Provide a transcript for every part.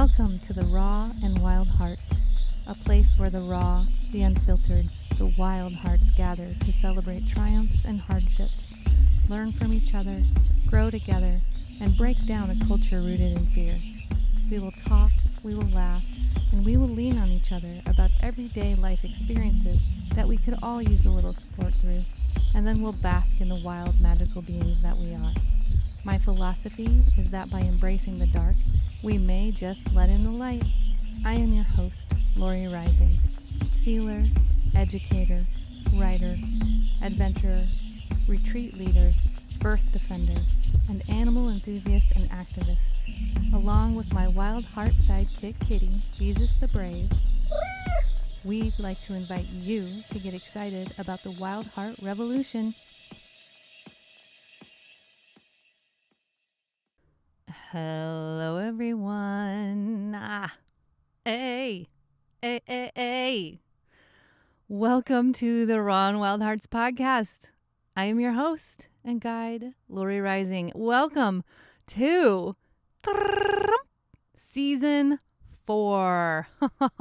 Welcome to the Raw and Wild Hearts, a place where the raw, the unfiltered, the wild hearts gather to celebrate triumphs and hardships, learn from each other, grow together, and break down a culture rooted in fear. We will talk, we will laugh, and we will lean on each other about everyday life experiences that we could all use a little support through, and then we'll bask in the wild, magical beings that we are. My philosophy is that by embracing the dark, we may just let in the light. I am your host, Lori Rising, healer, educator, writer, adventurer, retreat leader, birth defender, and animal enthusiast and activist, along with my wild heart sidekick kitty, Jesus the Brave. We'd like to invite you to get excited about the Wild Heart Revolution. Hello, everyone. Hey. Welcome to the Raw and Wild Hearts podcast. I am your host and guide, Lori Rising. Welcome to season 4.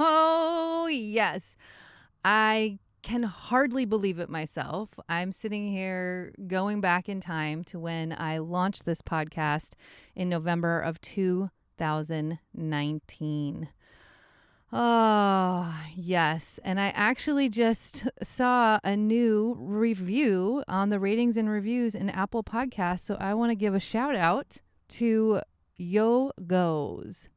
Oh, yes. I can hardly believe it myself. I'm sitting here going back in time to when I launched this podcast in November of 2019. Oh, yes. And I actually just saw a new review on the ratings and reviews in Apple Podcasts. So I want to give a shout out to Yo Goes,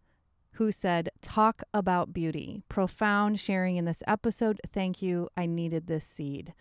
who said, "Talk about beauty. Profound sharing in this episode. Thank you. I needed this seed."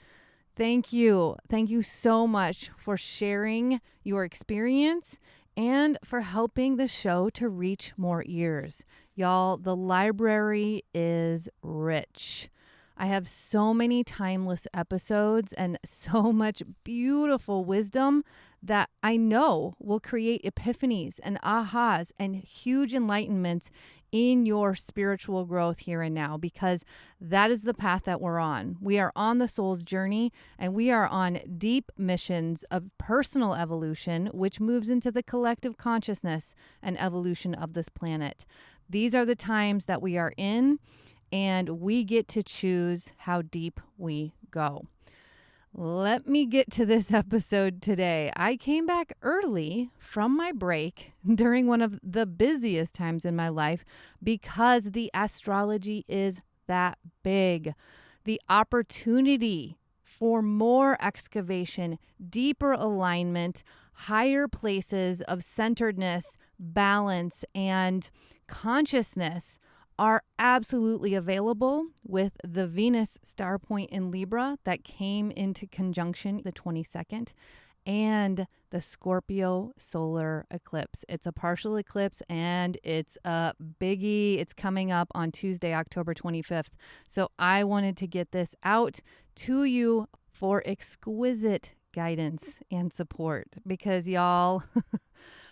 Thank you. Thank you so much for sharing your experience and for helping the show to reach more ears. Y'all, the library is rich. I have so many timeless episodes and so much beautiful wisdom that I know will create epiphanies and ahas and huge enlightenments in your spiritual growth here and now, because that is the path that we're on. We are on the soul's journey, and we are on deep missions of personal evolution, which moves into the collective consciousness and evolution of this planet. These are the times that we are in, and we get to choose how deep we go. Let me get to this episode today. I came back early from my break during one of the busiest times in my life because the astrology is that big. The opportunity for more excavation, deeper alignment, higher places of centeredness, balance, and consciousness are absolutely available with the Venus star point in Libra that came into conjunction the 22nd and the Scorpio Solar Eclipse. It's a partial eclipse and it's a biggie. It's coming up on Tuesday, October 25th. So I wanted to get this out to you for exquisite guidance and support because y'all,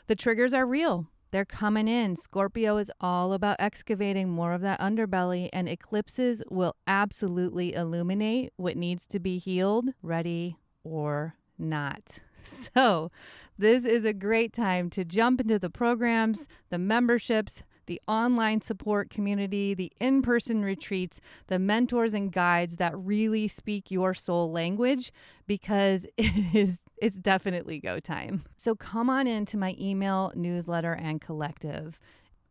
the triggers are real. They're coming in. Scorpio is all about excavating more of that underbelly, and eclipses will absolutely illuminate what needs to be healed, ready or not. So this is a great time to jump into the programs, the memberships, the online support community, the in-person retreats, the mentors and guides that really speak your soul language, because it's definitely go time. So come on into my email, newsletter, and collective.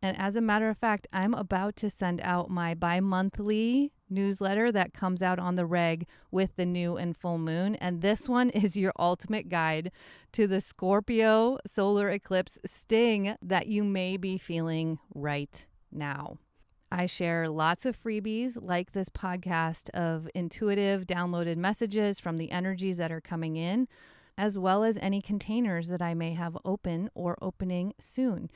And as a matter of fact, I'm about to send out my bi-monthly newsletter that comes out on the reg with the new and full moon. And this one is your ultimate guide to the Scorpio solar eclipse sting that you may be feeling right now. I share lots of freebies like this podcast of intuitive downloaded messages from the energies that are coming in, as well as any containers that I may have open or opening soon.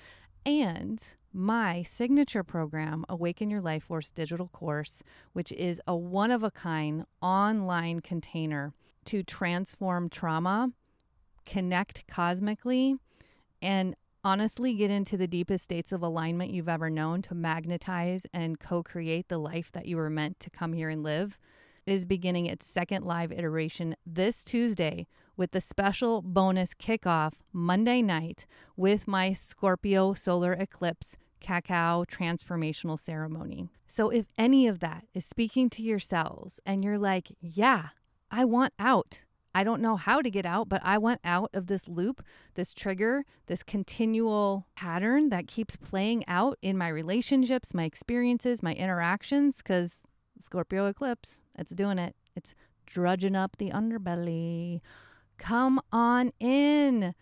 And my signature program, Awaken Your Life Force digital course, which is a one-of-a-kind online container to transform trauma, connect cosmically, and honestly get into the deepest states of alignment you've ever known to magnetize and co-create the life that you were meant to come here and live, is beginning its second live iteration this Tuesday with the special bonus kickoff Monday night with my Scorpio Solar Eclipse cacao transformational ceremony. So if any of that is speaking to your cells and you're like, yeah, I want out. I don't know how to get out, but I want out of this loop, this trigger, this continual pattern that keeps playing out in my relationships, my experiences, my interactions, because Scorpio Eclipse, it's doing it. It's drudging up the underbelly. Come on in.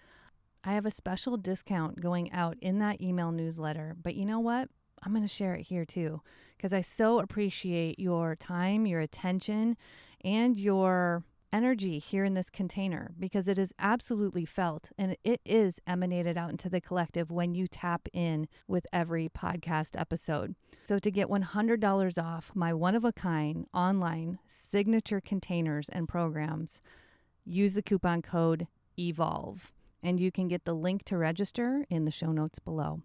I have a special discount going out in that email newsletter, but you know what? I'm going to share it here too, because I so appreciate your time, your attention, and your energy here in this container, because it is absolutely felt and it is emanated out into the collective when you tap in with every podcast episode. So to get $100 off my one-of-a-kind online signature containers and programs, use the coupon code EVOLVE, and you can get the link to register in the show notes below.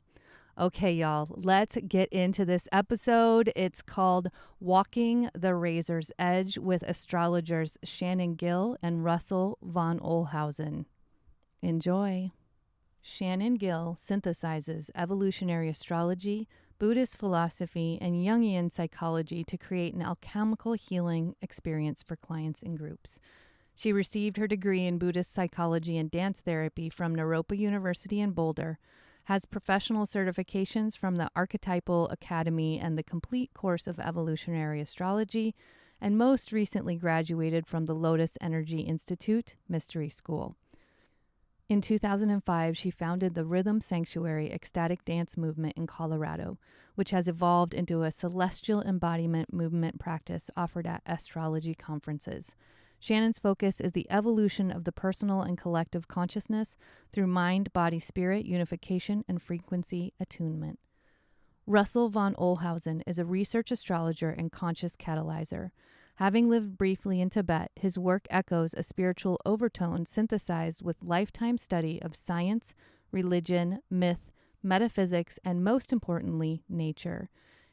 Okay, y'all, let's get into this episode. It's called Walking the Razor's Edge with astrologers Shannon Gil and Russell von Ohlhausen. Enjoy. Shannon Gil synthesizes evolutionary astrology, Buddhist philosophy, and Jungian psychology to create an alchemical healing experience for clients and groups. She received her degree in Buddhist psychology and dance therapy from Naropa University in Boulder, has professional certifications from the Archetypal Academy and the Complete Course of Evolutionary Astrology, and most recently graduated from the Lotus Energy Institute Mystery School. In 2005, she founded the Rhythm Sanctuary ecstatic dance movement in Colorado, which has evolved into a celestial embodiment movement practice offered at astrology conferences. Shannon's focus is the evolution of the personal and collective consciousness through mind-body-spirit unification and frequency attunement. Russell von Ohlhausen is a research astrologer and conscious catalyzer. Having lived briefly in Tibet, his work echoes a spiritual overtone synthesized with lifetime study of science, religion, myth, metaphysics, and most importantly, nature.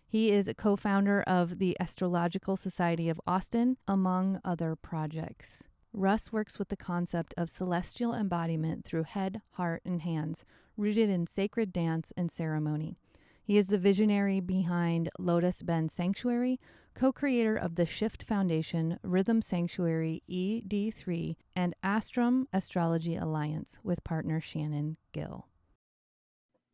He is a co-founder of the Astrological Society of Austin, among other projects. Russ works with the concept of celestial embodiment through head, heart, and hands, rooted in sacred dance and ceremony. He is the visionary behind Lotus Bend Sanctuary, co-creator of the Shift Foundation, Rhythm Sanctuary ED3, and Astrum Astrology Alliance with partner Shannon Gil.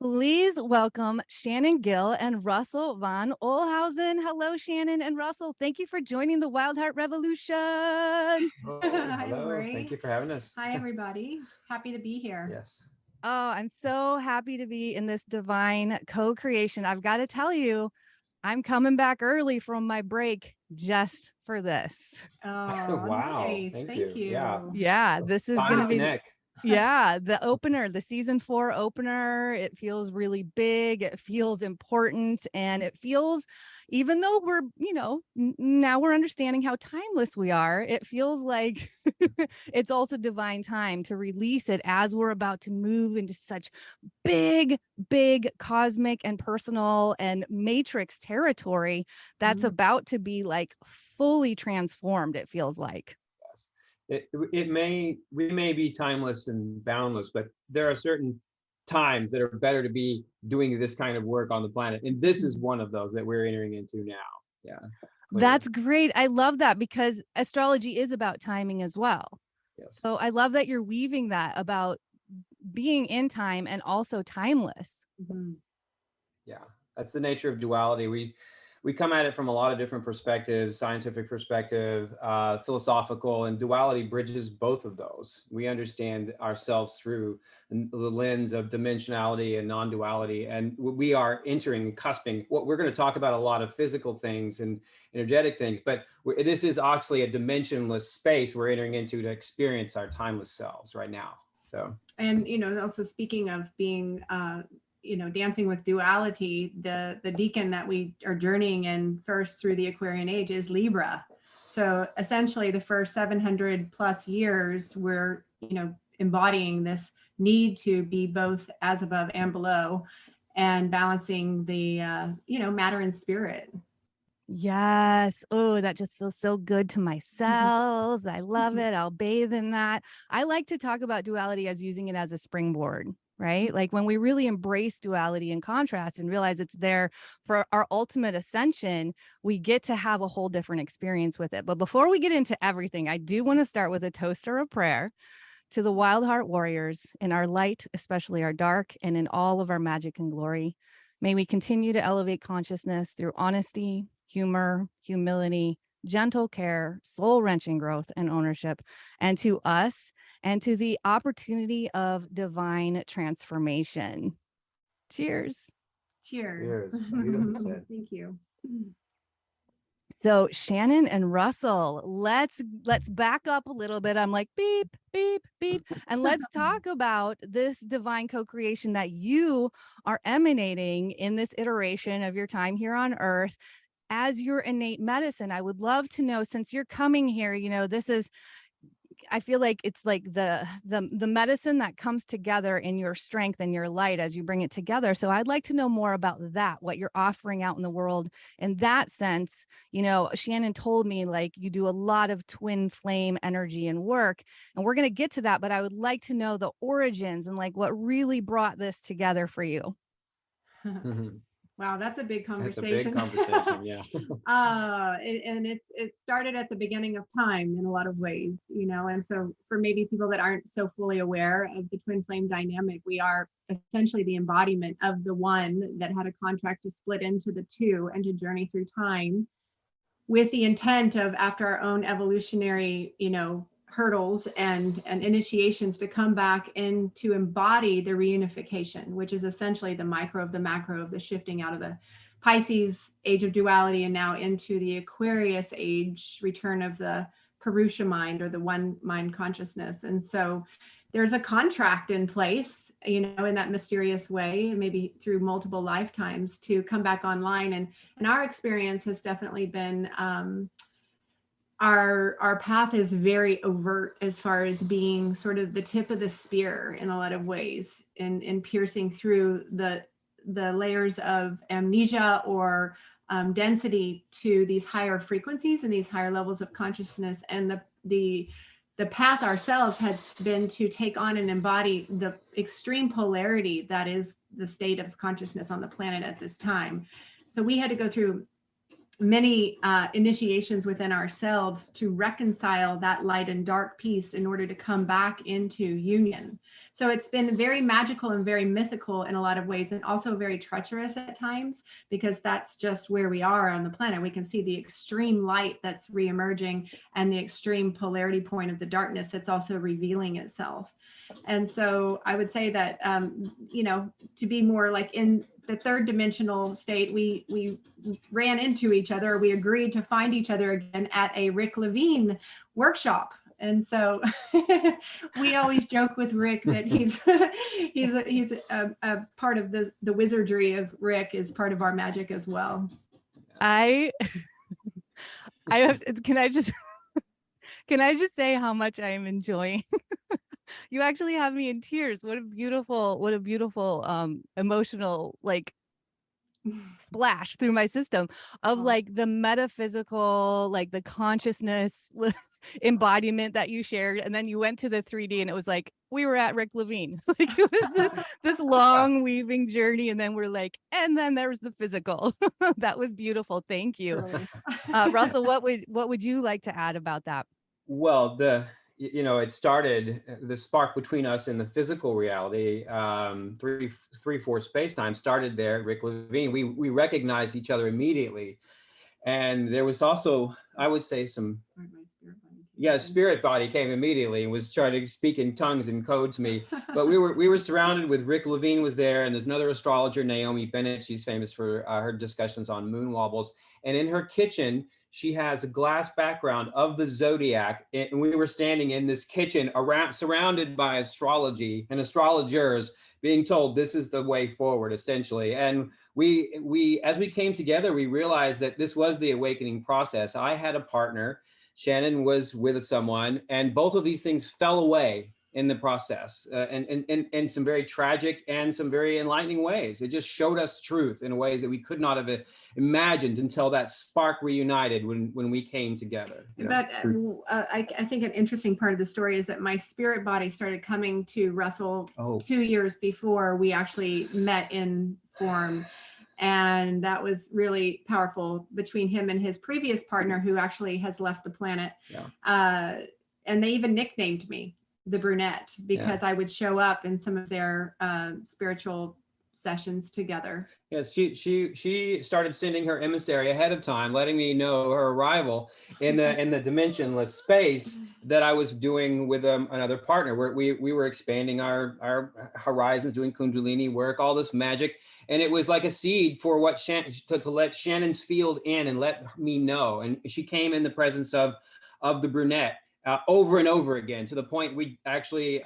Please welcome Shannon Gil and Russell von Ohlhausen. Hello, Shannon and Russell. Thank you for joining the Wild Heart Revolution. Oh, Hi, hello. Lori. Thank you for having us. Hi, everybody. Happy to be here. Yes. Oh, I'm so happy to be in this divine co-creation. I've got to tell you, I'm coming back early from my break just for this. Oh, Wow. nice. Thank Thank you. you. Yeah, this is going to be connect. Yeah, the opener, the season 4 opener, it feels really big. It feels important. And it feels, even though we're, now we're understanding how timeless we are, it feels like it's also divine time to release it as we're about to move into such big, big cosmic and personal and matrix territory that's about to be like fully transformed, it feels like. We may be timeless and boundless, but there are certain times that are better to be doing this kind of work on the planet. And this is one of those that we're entering into now. Yeah. Clearly. That's great. I love that, because astrology is about timing as well. Yes. So I love that you're weaving that about being in time and also timeless. Mm-hmm. Yeah, that's the nature of duality. We come at it from a lot of different perspectives: scientific perspective, philosophical, and duality bridges both of those. We understand ourselves through the lens of dimensionality and non-duality, and we are entering, cusping. What we're going to talk about a lot of physical things and energetic things, but this is actually a dimensionless space we're entering into to experience our timeless selves right now. So, and also speaking of being dancing with duality, the deacon that we are journeying in first through the Aquarian age is Libra. So essentially the first 700 plus years, we're, embodying this need to be both as above and below, and balancing the, matter and spirit. Yes. Oh, that just feels so good to my cells. I love it. I'll bathe in that. I like to talk about duality as using it as a springboard. right? Like when we really embrace duality and contrast and realize it's there for our ultimate ascension, we get to have a whole different experience with it. But before we get into everything, I do want to start with a toast or a prayer to the wild heart warriors in our light, especially our dark, and in all of our magic and glory. May we continue to elevate consciousness through honesty, humor, humility, gentle care, soul-wrenching growth and ownership, and to us, and to the opportunity of divine transformation. Cheers. Cheers. Cheers. Beautifully said. Thank you. So Shannon and Russell, let's back up a little bit. I'm like beep, beep, beep. And let's talk about this divine co-creation that you are emanating in this iteration of your time here on Earth as your innate medicine. I would love to know, since you're coming here, you know, this is, I feel like it's like the medicine that comes together in your strength and your light as you bring it together. So I'd like to know more about that, what you're offering out in the world in that sense. You know, Shannon told me like you do a lot of twin flame energy and work, and we're going to get to that, but I would like to know the origins and like what really brought this together for you. Wow, that's a big That's a conversation. big conversation, yeah. And it started at the beginning of time in a lot of ways, you know, and so for maybe people that aren't so fully aware of the twin flame dynamic, we are essentially the embodiment of the one that had a contract to split into the two and to journey through time with the intent of, after our own evolutionary, you know, hurdles and initiations, to come back and to embody the reunification, which is essentially the micro of the macro, of the shifting out of the Pisces age of duality and now into the Aquarius age, return of the Purusha mind, or the one mind consciousness. And so there's a contract in place, you know, in that mysterious way, maybe through multiple lifetimes, to come back online. And our experience has definitely been, our path is very overt as far as being sort of the tip of the spear in a lot of ways, in piercing through the layers of amnesia or density to these higher frequencies and these higher levels of consciousness. And the path ourselves has been to take on and embody the extreme polarity that is the state of consciousness on the planet at this time. So we had to go through many initiations within ourselves to reconcile that light and dark piece in order to come back into union. So it's been very magical and very mythical in a lot of ways, and also very treacherous at times, because that's just where we are on the planet. We can see the extreme light that's reemerging and the extreme polarity point of the darkness that's also revealing itself. And so I would say that, you know, to be more like in the third dimensional state, we ran into each other. We agreed to find each other again at a Rick Levine workshop. And so we always joke with Rick that he's a part of the wizardry of Rick is part of our magic as well. I have, can I just say how much I am enjoying? You actually have me in tears. What a beautiful emotional like splash through my system of like the metaphysical, like the consciousness embodiment that you shared. And then you went to the 3D and it was like, we were at Rick Levine. Like it was this long weaving journey. And then we're like, and then there was the physical. That was beautiful. Thank you. Russell, what would you like to add about that? Well, it started, the spark between us in the physical reality, 3/4 space-time started there at Rick Levine. We recognized each other immediately. And there was also, I would say, spirit body came immediately and was trying to speak in tongues and code to me. But we were surrounded with Rick Levine was there, and there's another astrologer, Naomi Bennett. She's famous for her discussions on moon wobbles. And in her kitchen, she has a glass background of the zodiac, and we were standing in this kitchen surrounded by astrology and astrologers, being told this is the way forward, essentially. And we as we came together, we realized that this was the awakening process. I had a partner, Shannon was with someone, and both of these things fell away in the process, and some very tragic and some very enlightening ways. It just showed us truth in ways that we could not have imagined until that spark reunited when we came together. But I think an interesting part of the story is that my spirit body started coming to Russell 2 years before we actually met in form. And that was really powerful between him and his previous partner, who actually has left the planet. Yeah. And they even nicknamed me the brunette, because I would show up in some of their spiritual sessions together. Yes, she started sending her emissary ahead of time, letting me know her arrival in the dimensionless space that I was doing with another partner, where we were expanding our horizons, doing Kundalini work, all this magic. And it was like a seed for what to let Shannon's field in and let me know. And she came in the presence of the brunette over and over again, to the point we actually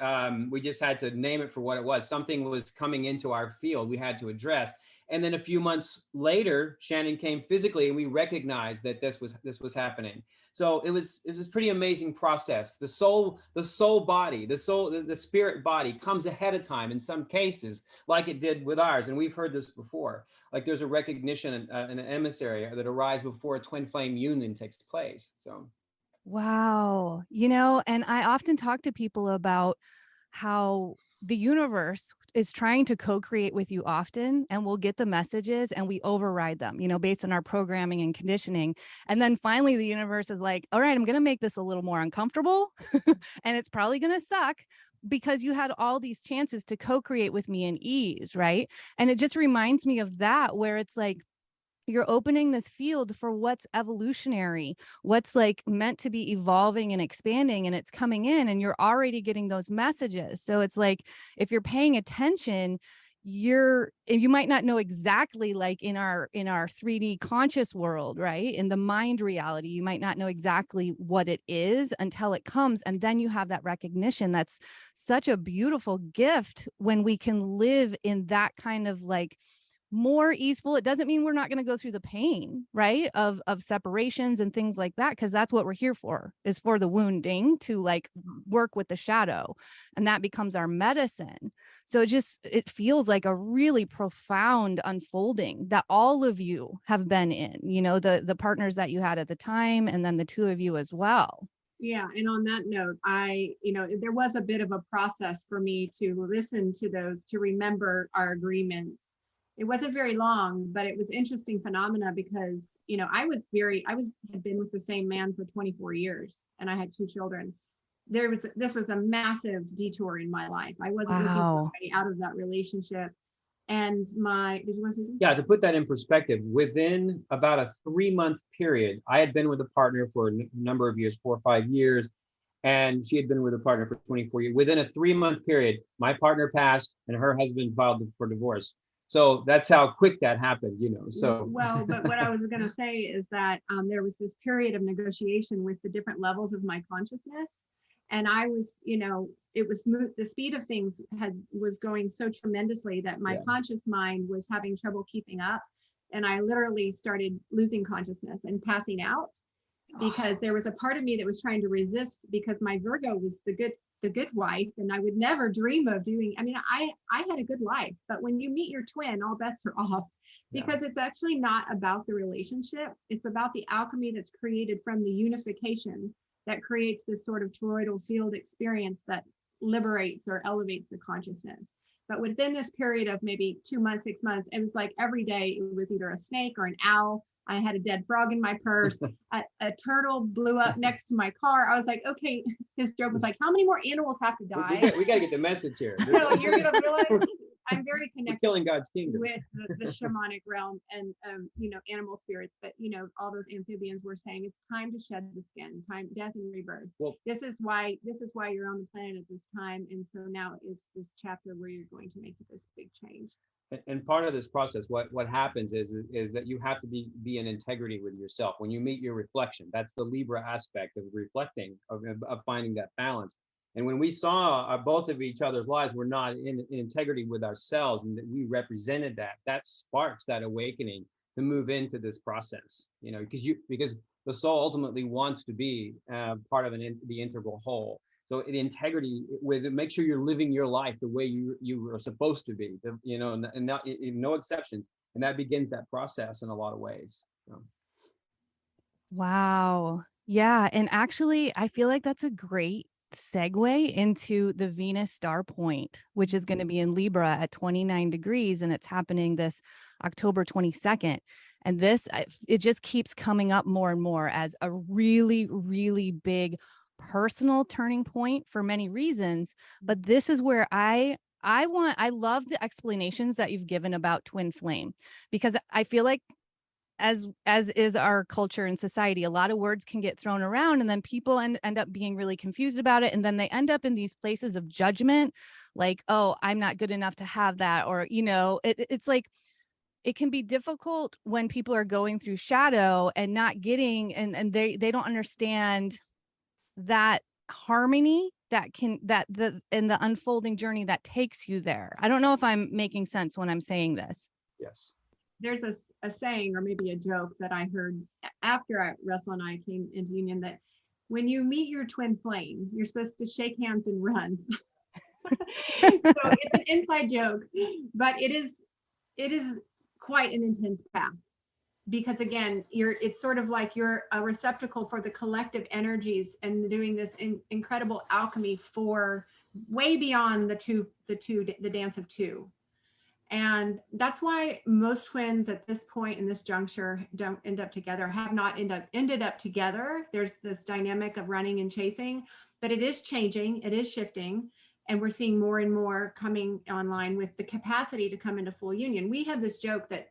we just had to name it for what it was. Something was coming into our field we had to address. And then a few months later, Shannon came physically, and we recognized that this was happening. So it was this pretty amazing process. The soul body, the spirit body comes ahead of time in some cases, like it did with ours. And we've heard this before. Like there's a recognition, an emissary that arrives before a twin flame union takes place. So. Wow. And I often talk to people about how the universe is trying to co-create with you often, and we'll get the messages and we override them, based on our programming and conditioning. And then finally the universe is like, all right, I'm going to make this a little more uncomfortable and it's probably going to suck, because you had all these chances to co-create with me in ease, right? And it just reminds me of that, where it's like, you're opening this field for what's evolutionary, what's like meant to be evolving and expanding, and it's coming in and you're already getting those messages. So it's like, if you're paying attention, you might not know exactly, like in our 3D conscious world, right? In the mind reality, you might not know exactly what it is until it comes. And then you have that recognition. That's such a beautiful gift when we can live in that kind of like more easeful. It doesn't mean we're not going to go through the pain, right, of separations and things like that, because that's what we're here for, is for the wounding, to like work with the shadow, and that becomes our medicine. So it feels like a really profound unfolding that all of you have been in, the partners that you had at the time, and then the two of you as well. Yeah. And on that note, there was a bit of a process for me to listen to those, to remember our agreements. It wasn't very long, but it was interesting phenomena, because, I had been with the same man for 24 years and I had 2 children. This was a massive detour in my life. I wasn't looking for a way out of that relationship. And did you want to say something? Yeah, to put that in perspective, within about a 3-month period, I had been with a partner for a number of years, 4 or 5 years, and she had been with a partner for 24 years. Within a 3-month period, my partner passed and her husband filed for divorce. So that's how quick that happened, so. Well, but what I was going to say is that there was this period of negotiation with the different levels of my consciousness. And I was, the speed of things was going so tremendously that my conscious mind was having trouble keeping up. And I literally started losing consciousness and passing out, because there was a part of me that was trying to resist, because my Virgo was the good wife, and I would never dream of doing. I had a good life, but when you meet your twin, all bets are off, because it's actually not about the relationship. It's about the alchemy that's created from the unification that creates this sort of toroidal field experience that liberates or elevates the consciousness. But within this period of maybe 2 months, 6 months, it was like every day it was either a snake or an owl. I had a dead frog in my purse. A turtle blew up next to my car. I was like, okay, his joke was like, how many more animals have to die? We got to get the message here. So you're going to realize I'm very connected. We're killing God's kingdom with the shamanic realm and, animal spirits. But, all those amphibians were saying it's time to shed the skin, death and rebirth. Well, this is why you're on the planet at this time. And so now is this chapter where you're going to make this big change. And part of this process, what happens is that you have to be in integrity with yourself. When you meet your reflection, that's the Libra aspect of reflecting, of finding that balance. And when we saw both of each other's lives were not in integrity with ourselves, and that we represented that sparks that awakening to move into this process, because the soul ultimately wants to be part of the integral whole. So the integrity with it, make sure you're living your life the way you are supposed to be, you know, and not, no exceptions. And that begins that process in a lot of ways. So. Wow. Yeah. And actually, I feel like that's a great segue into the Venus star point, which is going to be in Libra at 29 degrees. And it's happening this October 22nd. And this, it just keeps coming up more and more as a really, really big personal turning point for many reasons. But this is where I love the explanations that you've given about twin flame, because I feel like as is our culture and society, a lot of words can get thrown around, and then people end up being really confused about it, and then they end up in these places of judgment, like, oh, I'm not good enough to have that, or it's like it can be difficult when people are going through shadow and not getting, and they don't understand that harmony that the in the unfolding journey that takes you there. I don't know if I'm making sense when I'm saying this. Yes. There's a saying, or maybe a joke, that I heard after Russell and I came into union, that when you meet your twin flame, you're supposed to shake hands and run. So it's an inside joke, but it is quite an intense path, because again, it's sort of like you're a receptacle for the collective energies and doing this incredible alchemy for way beyond the dance of two. And that's why most twins at this point in this juncture don't end up together, have not ended up together. There's this dynamic of running and chasing, but it is changing, it is shifting, and we're seeing more and more coming online with the capacity to come into full union. We have this joke that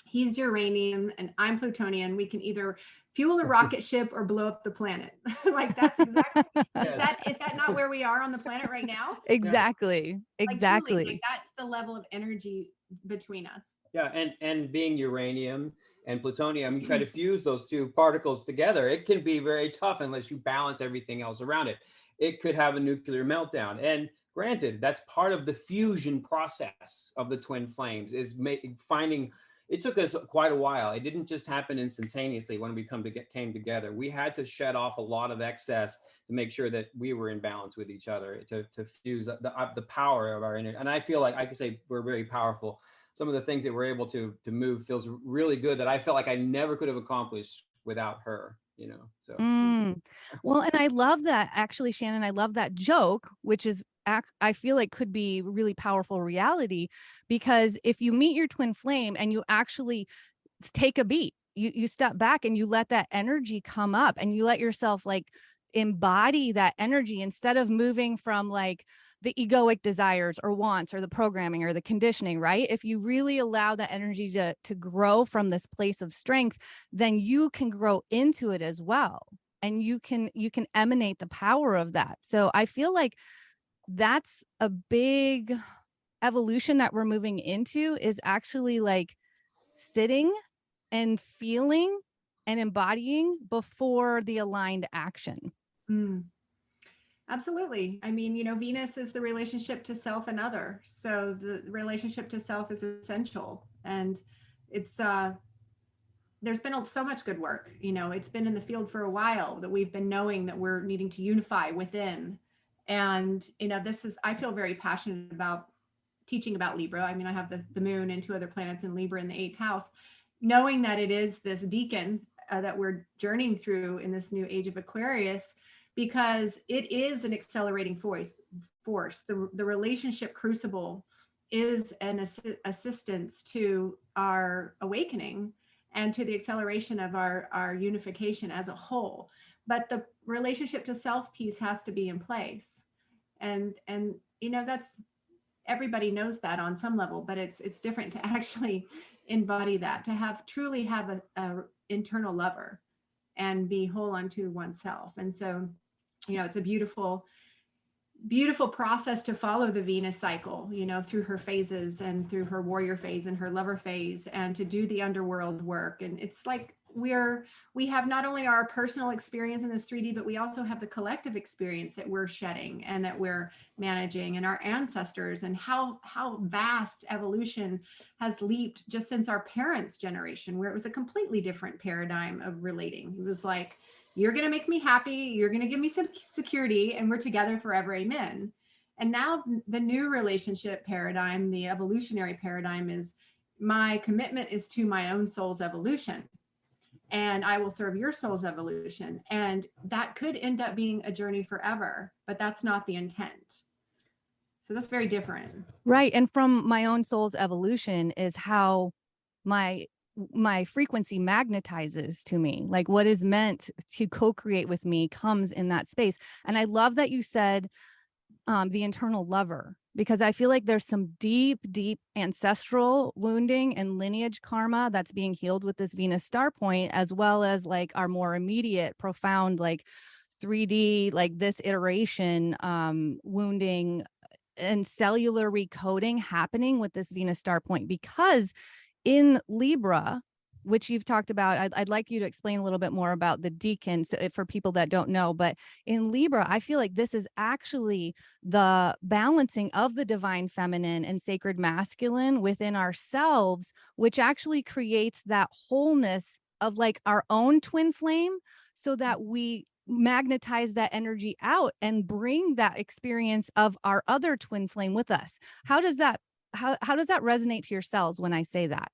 he's uranium and I'm plutonian. We can either fuel a rocket ship or blow up the planet. Like that's exactly, Yes. is that not where we are on the planet right now? Exactly. Like, truly, like that's the level of energy between us. Yeah, and being uranium and plutonium, you try to fuse those two particles together. It can be very tough unless you balance everything else around it. It could have a nuclear meltdown. And granted, that's part of the fusion process of the twin flames, is finding. It took us quite a while. It didn't just happen instantaneously when we came together. We had to shed off a lot of excess to make sure that we were in balance with each other, to fuse the power of our energy. And I feel like I could say we're very powerful. Some of the things that we're able to move feels really good, that I felt like I never could have accomplished without her, you know. So Well, and I love that, actually, Shannon. I love that joke, which is I feel like could be really powerful reality, because if you meet your twin flame and you actually take a beat, you step back and you let that energy come up, and you let yourself like embody that energy, instead of moving from like the egoic desires or wants or the programming or the conditioning, right? If you really allow that energy to grow from this place of strength, then you can grow into it as well, and you can emanate the power of that. So I feel like that's a big evolution that we're moving into, is actually like sitting and feeling and embodying before the aligned action. Absolutely. I mean, Venus is the relationship to self and other. So the relationship to self is essential. And it's, there's been so much good work. It's been in the field for a while that we've been knowing that we're needing to unify within. And, I feel very passionate about teaching about Libra. I mean, I have the moon and 2 other planets in Libra in the 8th house, knowing that it is this deacon that we're journeying through in this new age of Aquarius, because it is an accelerating force. The relationship crucible is an assistance to our awakening and to the acceleration of our unification as a whole. But the relationship to self piece has to be in place. And that's, everybody knows that on some level, but it's different to actually embody that, to truly have a internal lover and be whole unto oneself. And so, it's a beautiful process to follow the Venus cycle, through her phases and through her warrior phase and her lover phase, and to do the underworld work. And it's like we have not only our personal experience in this 3D, but we also have the collective experience that we're shedding and that we're managing, and our ancestors, and how vast evolution has leaped just since our parents' generation, where it was a completely different paradigm of relating. It was like, You're going to make me happy. You're going to give me some security, and we're together forever. Amen. And now the new relationship paradigm, the evolutionary paradigm, is my commitment is to my own soul's evolution, and I will serve your soul's evolution. And that could end up being a journey forever, but that's not the intent. So that's very different. Right. And from my own soul's evolution is how my frequency magnetizes to me. Like what is meant to co-create with me comes in that space. And I love that you said the internal lover, because I feel like there's some deep ancestral wounding and lineage karma that's being healed with this Venus star point, as well as like our more immediate, profound, like 3D, like this iteration wounding and cellular recoding happening with this Venus star point. Because in Libra, which you've talked about, I'd like you to explain a little bit more about the deacon, so for people that don't know. But in Libra, I feel like this is actually the balancing of the divine feminine and sacred masculine within ourselves, which actually creates that wholeness of like our own twin flame, so that we magnetize that energy out and bring that experience of our other twin flame with us. How does that resonate to yourselves when I say that?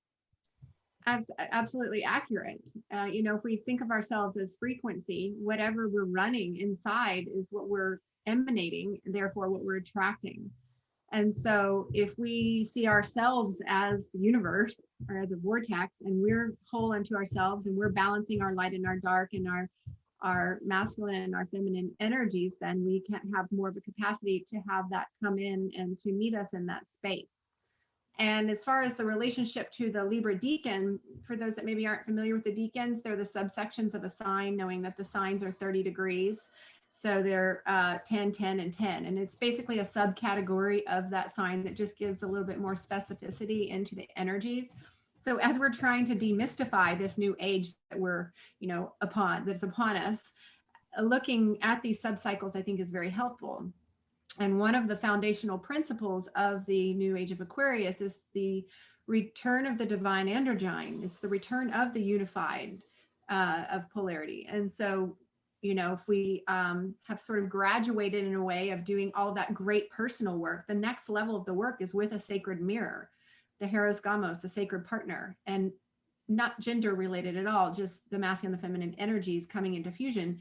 Absolutely accurate. If we think of ourselves as frequency, whatever we're running inside is what we're emanating, therefore what we're attracting. And so if we see ourselves as the universe or as a vortex, and we're whole unto ourselves, and we're balancing our light and our dark and our masculine and our feminine energies, then we can have more of a capacity to have that come in and to meet us in that space. And as far as the relationship to the Libra deacon, for those that maybe aren't familiar with the deacons, they're the subsections of a sign, knowing that the signs are 30 degrees. So they're 10, 10, and 10. And it's basically a subcategory of that sign that just gives a little bit more specificity into the energies. So as we're trying to demystify this new age that we're, that's upon us, looking at these subcycles, I think, is very helpful. And one of the foundational principles of the new age of Aquarius is the return of the divine androgyne. It's the return of the unified of polarity. And so, if we have sort of graduated in a way of doing all that great personal work, the next level of the work is with a sacred mirror, the Heros Gamos, the sacred partner, and not gender related at all, just the masculine and the feminine energies coming into fusion.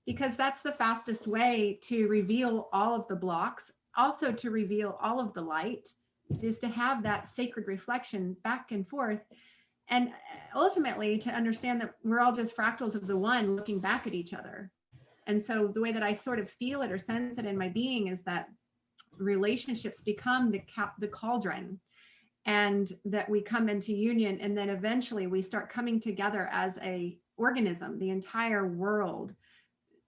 Because that's the fastest way to reveal all of the blocks, also to reveal all of the light, is to have that sacred reflection back and forth. And ultimately to understand that we're all just fractals of the one looking back at each other. And so the way that I sort of feel it or sense it in my being is that relationships become the cauldron, and that we come into union, and then eventually we start coming together as a organism, the entire world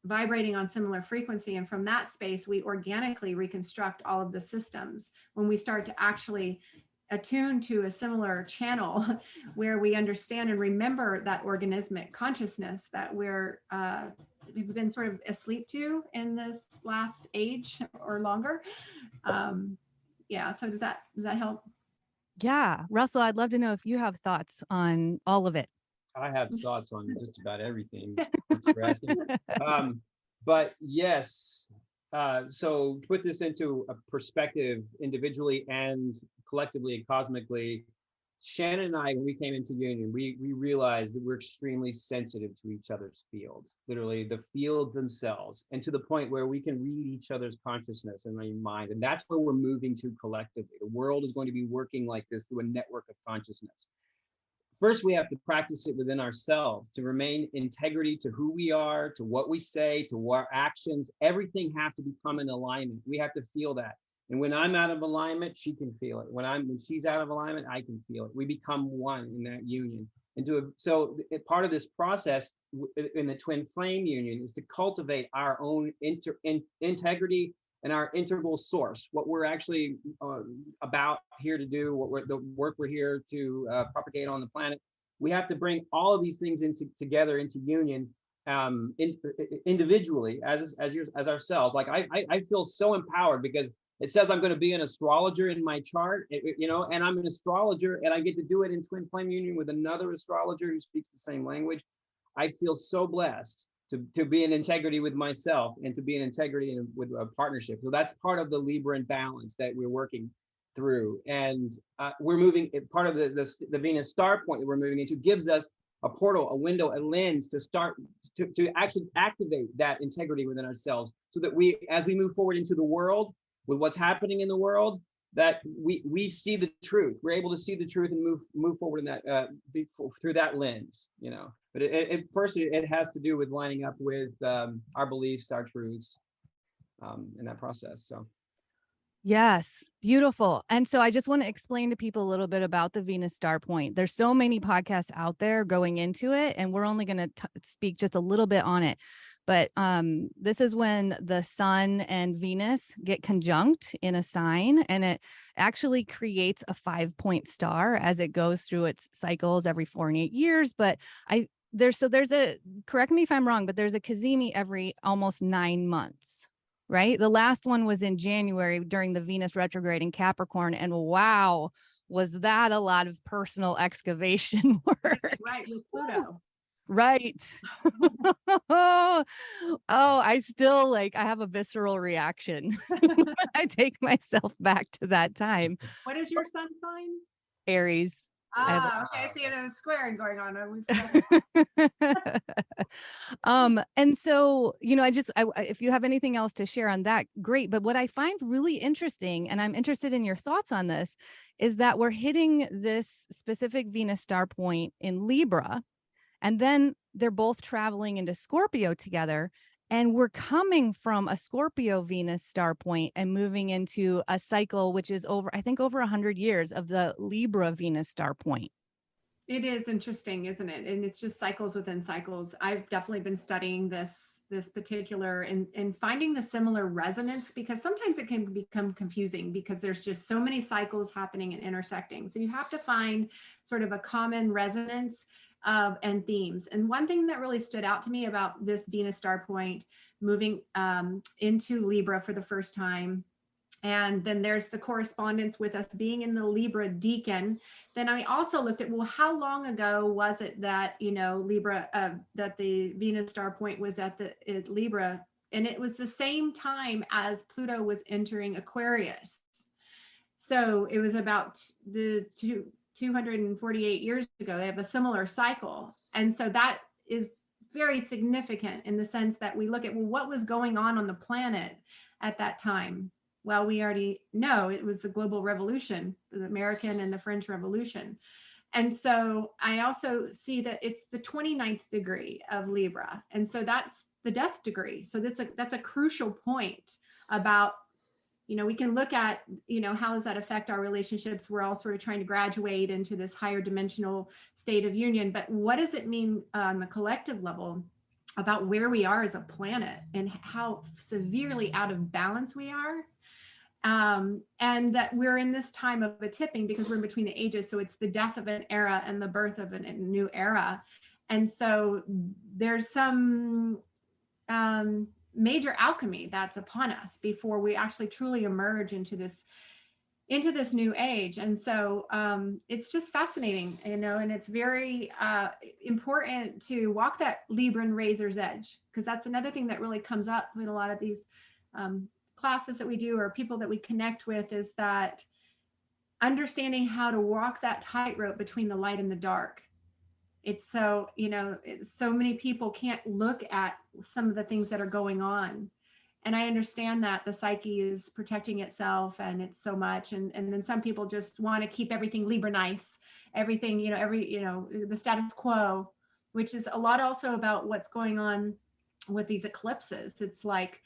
vibrating on similar frequency. And from that space, we organically reconstruct all of the systems when we start to actually attune to a similar channel where we understand and remember that organismic consciousness that we've been sort of asleep to in this last age or longer. So does that help? Yeah. Russell, I'd love to know if you have thoughts on all of it. I have thoughts on just about everything. Thanks for asking. But yes, so to put this into a perspective individually and collectively and cosmically, Shannon and I, when we came into union, we realized that we're extremely sensitive to each other's fields, literally the fields themselves, and to the point where we can read each other's consciousness and mind. And that's where we're moving to collectively. The world is going to be working like this through a network of consciousness. First, we have to practice it within ourselves to remain integrity to who we are, to what we say, to our actions. Everything has to become in alignment. We have to feel that. And when I'm out of alignment, she can feel it. When she's out of alignment, I can feel it. We become one in that union. So part of this process in the twin flame union is to cultivate our own integrity and our integral source, what we're actually about here to do, the work we're here to propagate on the planet. We have to bring all of these things together into union individually as ourselves. Like I feel so empowered because it says I'm going to be an astrologer in my chart, and I'm an astrologer, and I get to do it in twin flame union with another astrologer who speaks the same language. I feel so blessed to be in integrity with myself and to be in integrity with a partnership. So that's part of the Libra balance that we're working through. And we're moving, part of the Venus star point that we're moving into gives us a portal, a window, a lens to start to actually activate that integrity within ourselves, so that we, as we move forward into the world with what's happening in the world, that we see the truth. We're able to see the truth and move forward in that through that lens, you know. But first it has to do with lining up with our beliefs, our truths, in that process. So. Yes, beautiful. And so I just want to explain to people a little bit about the Venus star point. There's so many podcasts out there going into it, and we're only going to speak just a little bit on it. But this is when the sun and Venus get conjunct in a sign, and it actually creates a 5-point star as it goes through its cycles every 4 and 8 years. But there's a, correct me if I'm wrong, but there's a cazimi every almost 9 months. Right? The last one was in January during the Venus retrograde in Capricorn. And wow, was that a lot of personal excavation work. Right, with Pluto. Right. Oh, I still I have a visceral reaction when I take myself back to that time. What is your sun sign? Aries. Okay. I see there's squaring going on. And so, you know, if you have anything else to share on that, great. But what I find really interesting, and I'm interested in your thoughts on this, is that we're hitting this specific Venus star point in Libra, and then they're both traveling into Scorpio together. And we're coming from a Scorpio Venus star point and moving into a cycle, which is over 100 years of the Libra Venus star point. It is interesting, isn't it? And it's just cycles within cycles. I've definitely been studying this particular and finding the similar resonance, because sometimes it can become confusing because there's just so many cycles happening and intersecting. So you have to find sort of a common resonance and themes. And one thing that really stood out to me about this Venus star point moving into Libra for the first time, and then there's the correspondence with us being in the Libra deacon. Then I also looked at, well, how long ago was it that, you know, Libra, that the Venus star point was at Libra? And it was the same time as Pluto was entering Aquarius. So it was about the 248 years ago. They have a similar cycle. And so that is very significant in the sense that we look at, well, what was going on the planet at that time? Well, we already know it was the global revolution, the American and the French Revolution. And so I also see that it's the 29th degree of Libra. And so that's the death degree. So that's a crucial point about, you know, we can look at, you know, how does that affect our relationships? We're all sort of trying to graduate into this higher dimensional state of union. But what does it mean on the collective level about where we are as a planet and how severely out of balance we are? And that we're in this time of a tipping because we're in between the ages. So it's the death of an era and the birth of a new era. And so there's some major alchemy that's upon us before we actually truly emerge into this new age. And so it's just fascinating, you know, and it's very important to walk that Libran razor's edge, because that's another thing that really comes up in a lot of these classes that we do or people that we connect with, is that understanding how to walk that tightrope between the light and the dark. It's so, you know, so many people can't look at some of the things that are going on. And I understand that the psyche is protecting itself and it's so much. And then some people just want to keep everything Libra nice, everything, you know, the status quo, which is a lot also about what's going on with these eclipses. It's like,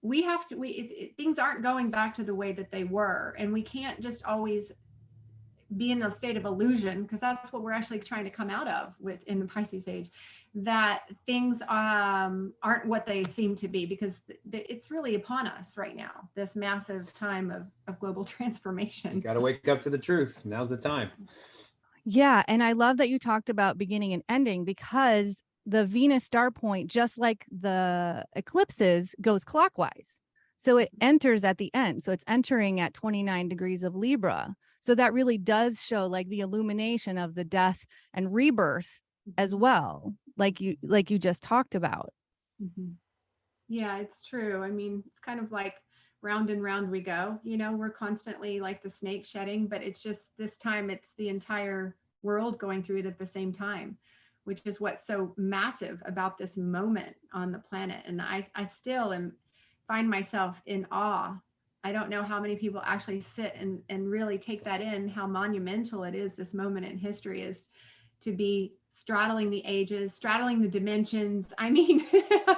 things aren't going back to the way that they were. And we can't just always be in a state of illusion, because that's what we're actually trying to come out of in the Pisces age, that things aren't what they seem to be, because it's really upon us right now, this massive time of global transformation. Got to wake up to the truth. Now's the time. Yeah. And I love that you talked about beginning and ending, because the Venus star point, just like the eclipses, goes clockwise. So it enters at the end. So it's entering at 29 degrees of Libra. So that really does show like the illumination of the death and rebirth as well, like you just talked about. Mhm. Yeah, it's true. I mean, it's kind of like round and round we go. We're constantly like the snake shedding, but it's just this time it's the entire world going through it at the same time, which is what's so massive about this moment on the planet. And I still find myself in awe. I don't know how many people actually sit and really take that in, how monumental it is. This moment in history is to be straddling the ages, straddling the dimensions. I mean, I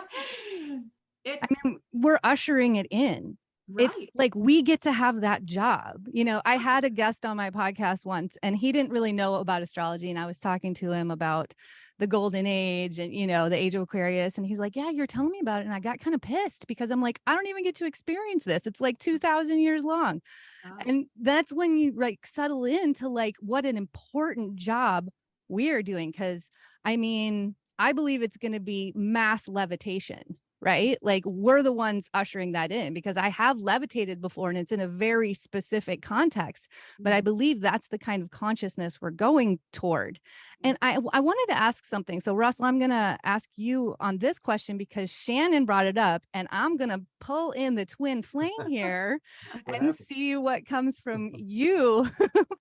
it's mean, we're ushering it in. It's right. like we get to have that job. I had a guest on my podcast once and he didn't really know about astrology. And I was talking to him about the golden age and, the age of Aquarius. And he's like, yeah, you're telling me about it. And I got kind of pissed because I'm like, I don't even get to experience this. It's like 2000 years long. Wow. And that's when you like settle into like what an important job we are doing. Cause I mean, I believe it's going to be mass levitation, right? Like we're the ones ushering that in because I have levitated before and it's in a very specific context, but I believe that's the kind of consciousness we're going toward. And I wanted to ask something. So Russell, I'm going to ask you on this question because Shannon brought it up and I'm going to pull in the twin flame here What and happened? see what comes from you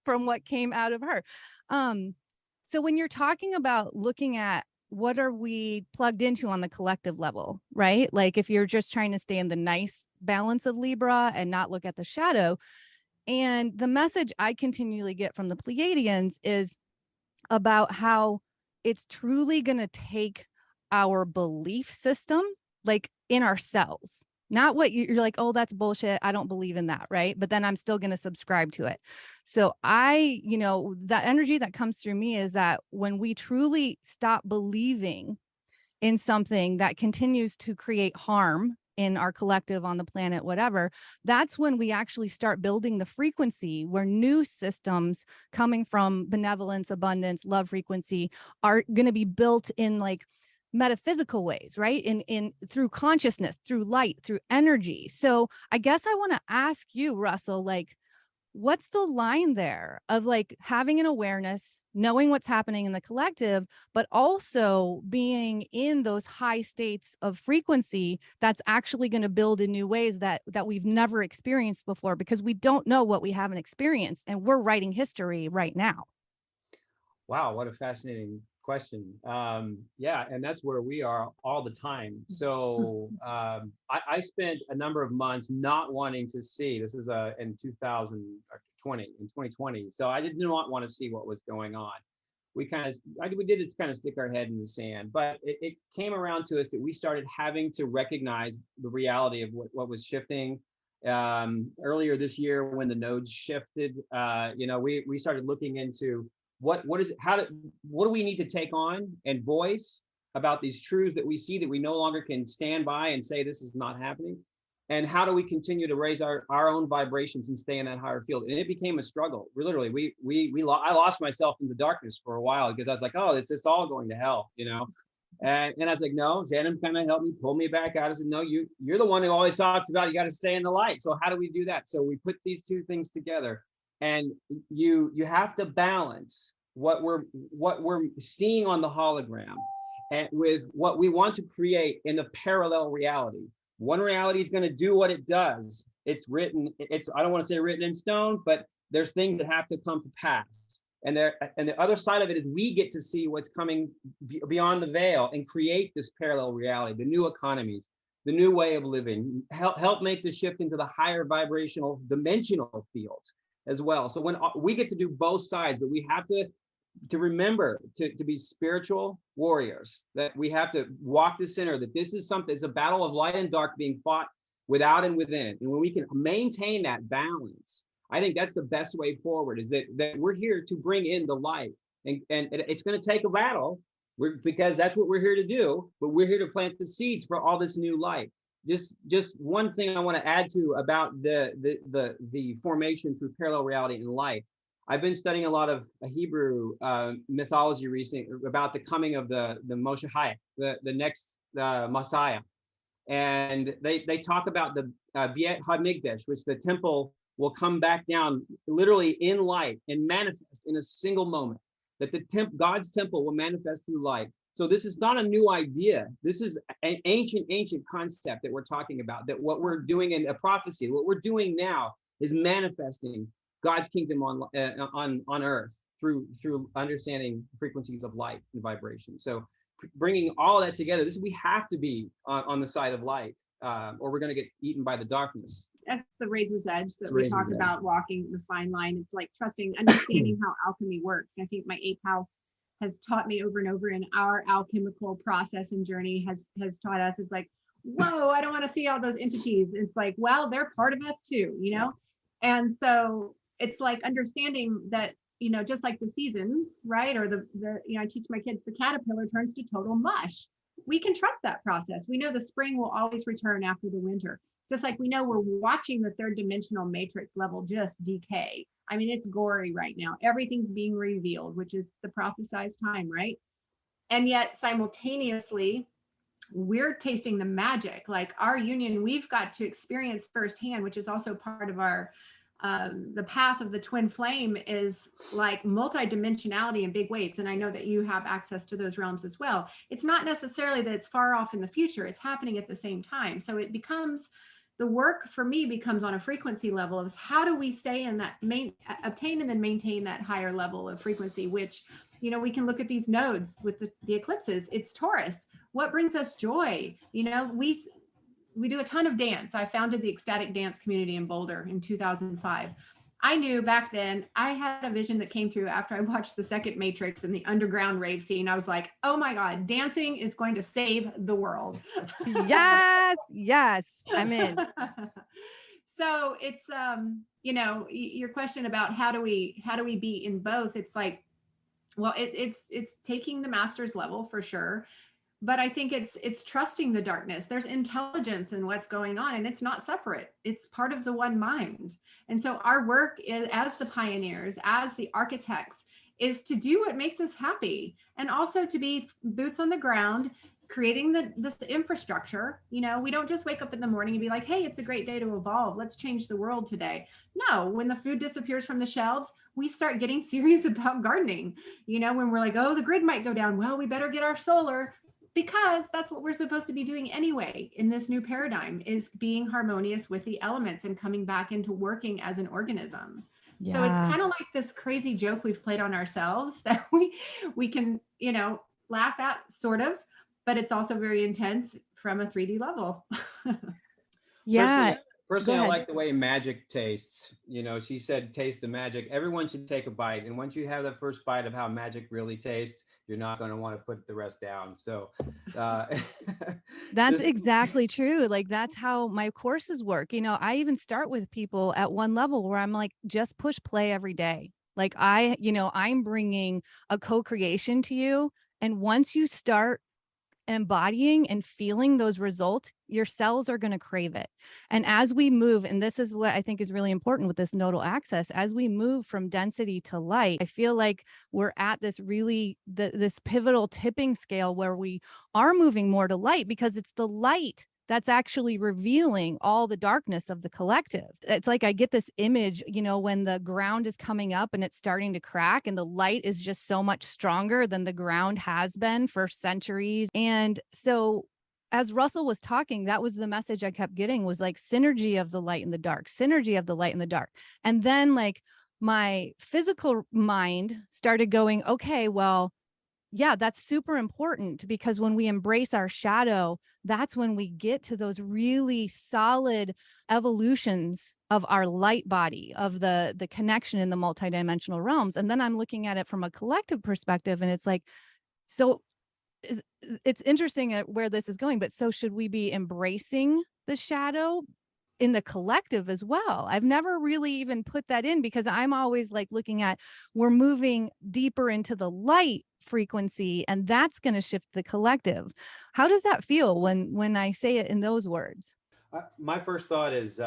from what came out of her. So when you're talking about looking at what are we plugged into on the collective level, right? Like if you're just trying to stay in the nice balance of Libra and not look at the shadow. And the message I continually get from the Pleiadians is about how it's truly going to take our belief system, like in ourselves, not what you're like, oh, that's bullshit. I don't believe in that. Right. But then I'm still going to subscribe to it. So that energy that comes through me is that when we truly stop believing in something that continues to create harm in our collective, on the planet, whatever, that's when we actually start building the frequency where new systems coming from benevolence, abundance, love frequency are going to be built in like metaphysical ways, right? In through consciousness, through light, through energy. So I guess I want to ask you, Russell, like, what's the line there of like having an awareness, knowing what's happening in the collective, but also being in those high states of frequency that's actually going to build in new ways that we've never experienced before because we don't know what we haven't experienced and we're writing history right now. Wow, what a fascinating question. Yeah, and that's where we are all the time. So I spent a number of months not wanting to see. This was in 2020. So I did not want to see what was going on. We did kind of stick our head in the sand, but it came around to us that we started having to recognize the reality of what was shifting. Earlier this year, when the nodes shifted, we started looking into what do we need to take on and voice about these truths that we see that we no longer can stand by and say this is not happening, and how do we continue to raise our own vibrations and stay in that higher field. And it became a struggle. I lost myself in the darkness for a while because I was like, oh, it's just all going to hell, and I was like, no. Shannon kind of helped me pull me back out. I said, no, you're the one who always talks about you got to stay in the light. So how do we do that? So we put these two things together. And you have to balance what we're seeing on the hologram and with what we want to create in the parallel reality. One reality is going to do what it does. It's I don't want to say written in stone, but there's things that have to come to pass. And the other side of it is we get to see what's coming beyond the veil and create this parallel reality, the new economies, the new way of living, help make the shift into the higher vibrational dimensional fields as well. So when we get to do both sides, but we have to remember to be spiritual warriors, that we have to walk the center, that this is something, it's a battle of light and dark being fought without and within. And when we can maintain that balance, I think that's the best way forward, is that we're here to bring in the light. And it's going to take a battle because that's what we're here to do, but we're here to plant the seeds for all this new light. Just one thing I want to add to about the formation through parallel reality and light. I've been studying a lot of Hebrew mythology recently about the coming of the Moshiach, the next Messiah, and they talk about the Beit HaMikdash, which the temple will come back down literally in light and manifest in a single moment. That God's temple will manifest through light. So this is not a new idea. This is an ancient concept that we're talking about, that what we're doing in a prophecy, what we're doing now is manifesting God's kingdom on earth through understanding frequencies of light and vibration. So bringing all that together, we have to be on the side of light, or we're going to get eaten by the darkness. That's the razor's edge that we talk about, walking the fine line. It's like understanding how alchemy works. I think my 8th house has taught me over and over, in our alchemical process and journey has taught us, is like, whoa, I don't want to see all those entities. It's like, well, they're part of us too, you know? And so it's like understanding that, you know, just like the seasons, right? Or the you know, I teach my kids, the caterpillar turns to total mush. We can trust that process. We know the spring will always return after the winter. Just like we know we're watching the 3rd dimensional matrix level just decay. I mean, it's gory right now. Everything's being revealed, which is the prophesized time, right? And yet simultaneously, we're tasting the magic. Like our union, we've got to experience firsthand, which is also part of our the path of the twin flame, is like multidimensionality in big ways. And I know that you have access to those realms as well. It's not necessarily that it's far off in the future, it's happening at the same time. So it becomes, the work for me becomes on a frequency level of how do we stay in that obtain and then maintain that higher level of frequency, which, you know, we can look at these nodes with the eclipses. It's Taurus. What brings us joy? You know, we do a ton of dance. I founded the ecstatic dance community in Boulder in 2005. I knew back then, I had a vision that came through after I watched the second Matrix and the underground rave scene. I was like, oh my God, dancing is going to save the world. Yes, I'm in. So it's, you know, your question about how do we be in both? It's like, well, it's taking the master's level for sure. But I think it's trusting the darkness. There's intelligence in what's going on, and it's not separate. It's part of the one mind. And so our work is, as the pioneers, as the architects, is to do what makes us happy, and also to be boots on the ground, creating this infrastructure. You know, we don't just wake up in the morning and be like, hey, it's a great day to evolve. Let's change the world today. No, when the food disappears from the shelves, we start getting serious about gardening. You know, when we're like, oh, the grid might go down. Well, we better get our solar. Because that's what we're supposed to be doing anyway in this new paradigm, is being harmonious with the elements and coming back into working as an organism. Yeah. So it's kind of like this crazy joke we've played on ourselves that we can, you know, laugh at, sort of, but it's also very intense from a 3D level. Yeah. Personally, I like the way magic tastes. You know, she said, taste the magic. Everyone should take a bite. And once you have that first bite of how magic really tastes, you're not going to want to put the rest down. So that's exactly true. Like, that's how my courses work. You know, I even start with people at one level where I'm like, just push play every day. Like I'm bringing a co-creation to you. And once you start embodying and feeling those results, your cells are going to crave it. And as we move, and this is what I think is really important with this nodal access, as we move from density to light, I feel like we're at this this pivotal tipping scale where we are moving more to light, because it's the light that's actually revealing all the darkness of the collective. It's like I get this image, you know, when the ground is coming up and it's starting to crack, and the light is just so much stronger than the ground has been for centuries. And so as Russell was talking, that was the message I kept getting, was like synergy of the light and the dark, synergy of the light and the dark. And then like my physical mind started going, okay, well, yeah, that's super important, because when we embrace our shadow, that's when we get to those really solid evolutions of our light body, of the connection in the multidimensional realms. And then I'm looking at it from a collective perspective, and it's like, so it's interesting where this is going, but so should we be embracing the shadow in the collective as well? I've never really even put that in, because I'm always like looking at, we're moving deeper into the light frequency, and that's going to shift the collective. How does that feel when I say it in those words? My first thought is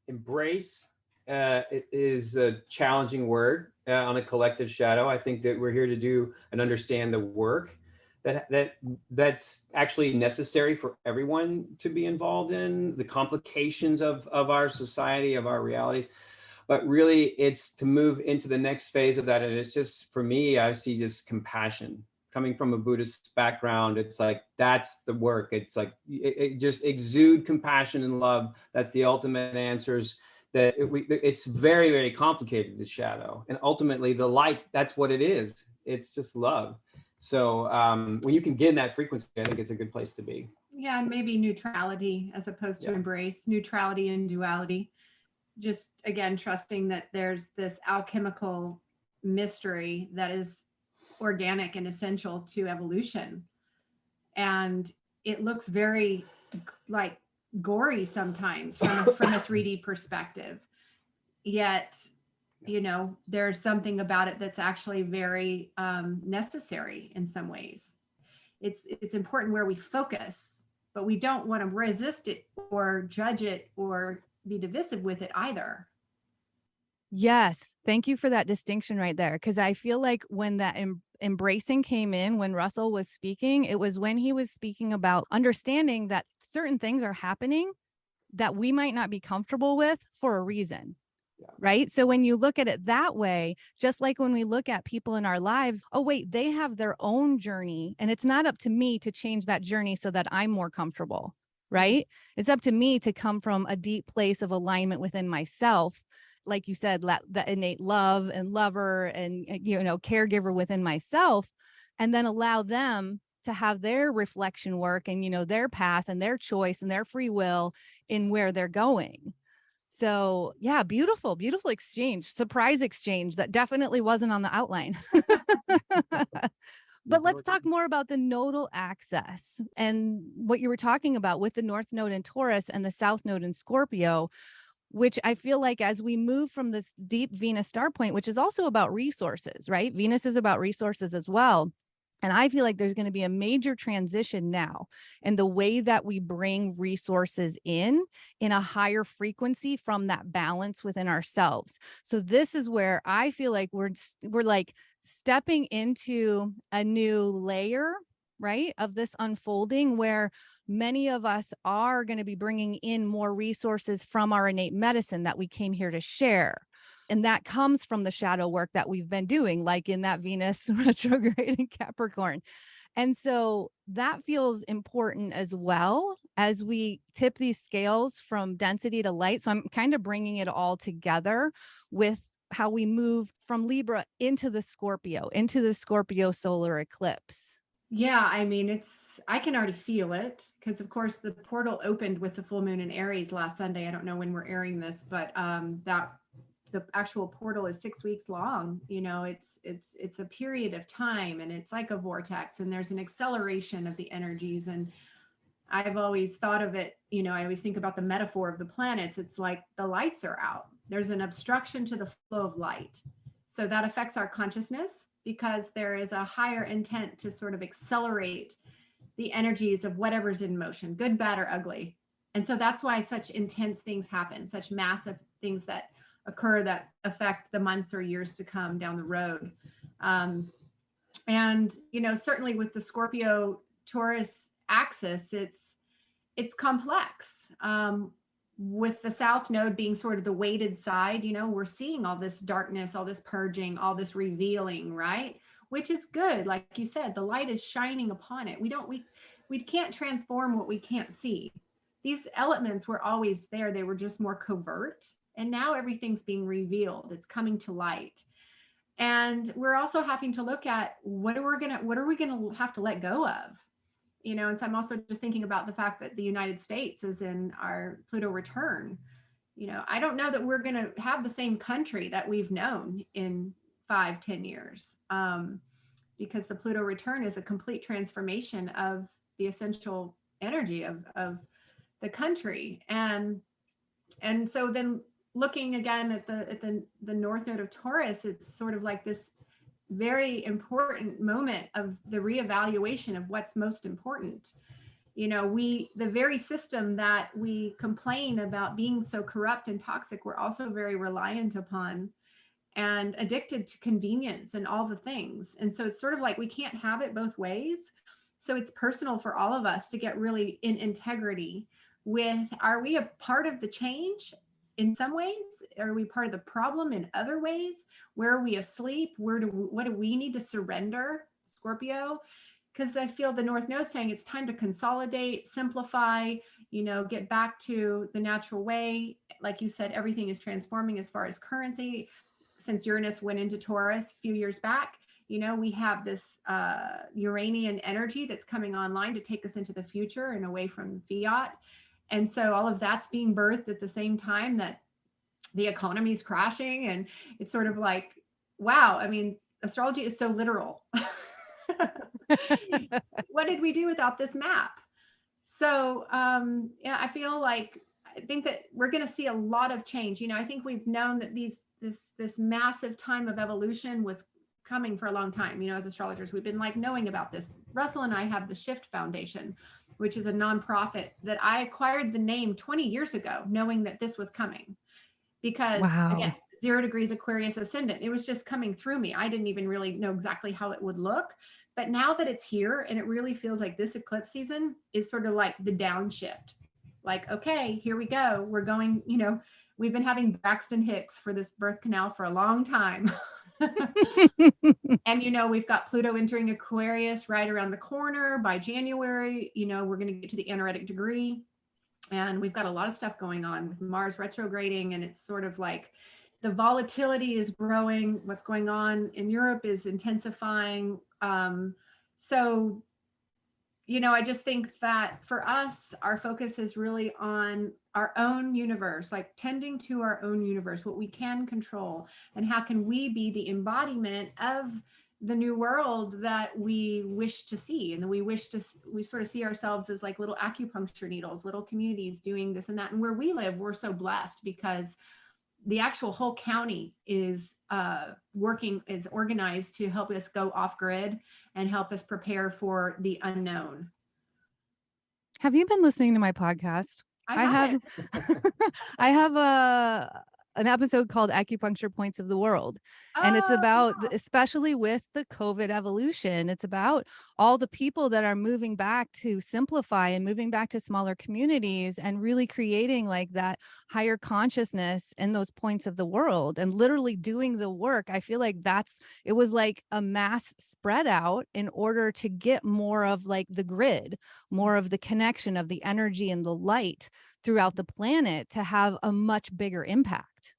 embrace. It is a challenging word on a collective shadow. I think that we're here to do and understand the work that's actually necessary for everyone to be involved in, the complications of our society, of our realities. But really, it's to move into the next phase of that. And it's just, for me, I see just compassion coming from a Buddhist background, it's like, that's the work. It's like, it just exude compassion and love. That's the ultimate answers. It's very, very complicated, the shadow. And ultimately the light, that's what it is. It's just love. So when you can get in that frequency, I think it's a good place to be. Yeah, and maybe neutrality as opposed to embrace, neutrality and duality. Just again, trusting that there's this alchemical mystery that is organic and essential to evolution. And it looks very like gory sometimes from a 3D perspective. Yet, you know, there's something about it that's actually very necessary in some ways. It's important where we focus, but we don't want to resist it or judge it or be divisive with it either. Yes. Thank you for that distinction right there. Because I feel like when that embracing came in, when Russell was speaking, it was when he was speaking about understanding that certain things are happening that we might not be comfortable with for a reason. Right. So when you look at it that way, just like when we look at people in our lives, oh, wait, they have their own journey and it's not up to me to change that journey so that I'm more comfortable. Right. It's up to me to come from a deep place of alignment within myself. Like you said, that innate love and lover and, you know, caregiver within myself, and then allow them to have their reflection work and, you know, their path and their choice and their free will in where they're going. So yeah, beautiful, beautiful exchange, surprise exchange that definitely wasn't on the outline. But let's talk more about the nodal axis and what you were talking about with the North Node in Taurus and the South Node in Scorpio, which I feel like as we move from this deep Venus star point, which is also about resources, right? Venus is about resources as well. And I feel like there's going to be a major transition now in the way that we bring resources in a higher frequency from that balance within ourselves. So this is where I feel like we're like stepping into a new layer, right, of this unfolding where many of us are going to be bringing in more resources from our innate medicine that we came here to share. And that comes from the shadow work that we've been doing, like in that Venus retrograde in Capricorn. And so that feels important as well as we tip these scales from density to light. So I'm kind of bringing it all together with how we move from Libra into the Scorpio solar eclipse. Yeah, I mean, I can already feel it because, of course, the portal opened with the full moon in Aries last Sunday. I don't know when we're airing this, but the actual portal is 6 weeks long. You know, it's a period of time, and it's like a vortex, and there's an acceleration of the energies. And I've always thought of it, you know, I always think about the metaphor of the planets. It's like the lights are out. There's an obstruction to the flow of light. So that affects our consciousness because there is a higher intent to sort of accelerate the energies of whatever's in motion, good, bad, or ugly. And so that's why such intense things happen, such massive things that occur that affect the months or years to come down the road. And, you know, certainly with the Scorpio Taurus axis, it's complex. With the South Node being sort of the weighted side, you know, we're seeing all this darkness, all this purging, all this revealing, right? Which is good. Like you said, the light is shining upon it. We can't transform what we can't see. These elements were always there. They were just more covert. And now everything's being revealed. It's coming to light. And we're also having to look at what are we going to have to let go of? You know, and so I'm also just thinking about the fact that the United States is in our Pluto return. You know, I don't know that we're going to have the same country that we've known in 5-10 years, because the Pluto return is a complete transformation of the essential energy of the country. And so then looking again at the North Node of Taurus, it's sort of like this very important moment of the reevaluation of what's most important. You know, the very system that we complain about being so corrupt and toxic, we're also very reliant upon and addicted to convenience and all the things. And so it's sort of like we can't have it both ways. So it's personal for all of us to get really in integrity with, are we a part of the change? In some ways, are we part of the problem in other ways? Where are we asleep? What do we need to surrender Scorpio, because I feel the North Node saying it's time to consolidate, simplify, get back to the natural way. Like you said, everything is transforming as far as currency. Since Uranus went into Taurus a few years back, we have this Uranian energy that's coming online to take us into the future and away from fiat. And so all of that's being birthed at the same time that the economy is crashing. And it's sort of like, wow, I mean, astrology is so literal. What did we do without this map? So yeah, I think that we're going to see a lot of change. I think we've known that this massive time of evolution was coming for a long time. As astrologers, we've been knowing about this. Russell and I have the Shift Foundation, which is a nonprofit that I acquired the name 20 years ago, knowing that this was coming. Because again, 0 degrees Aquarius ascendant, it was just coming through me. I didn't even really know exactly how it would look. But now that it's here, and it really feels like this eclipse season is sort of like the downshift. Like, okay, here we go. We're going, we've been having Braxton Hicks for this birth canal for a long time. And, we've got Pluto entering Aquarius right around the corner by January. We're going to get to the anaretic degree. And we've got a lot of stuff going on with Mars retrograding. And it's sort of like the volatility is growing. What's going on in Europe is intensifying. So, I just think that for us, our focus is really on our own universe, like tending to our own universe, what we can control, and how can we be the embodiment of the new world that we wish to see. And we sort of see ourselves as like little acupuncture needles, little communities doing this and that. And where we live, we're so blessed because the actual whole county is organized to help us go off grid and help us prepare for the unknown. Have you been listening to my podcast? I have I have an episode called Acupuncture Points of the World. And it's about, especially with the COVID evolution, it's about all the people that are moving back to simplify and moving back to smaller communities and really creating like that higher consciousness in those points of the world and literally doing the work. I feel like it was like a mass spread out in order to get more of like the grid, more of the connection of the energy and the light throughout the planet to have a much bigger impact.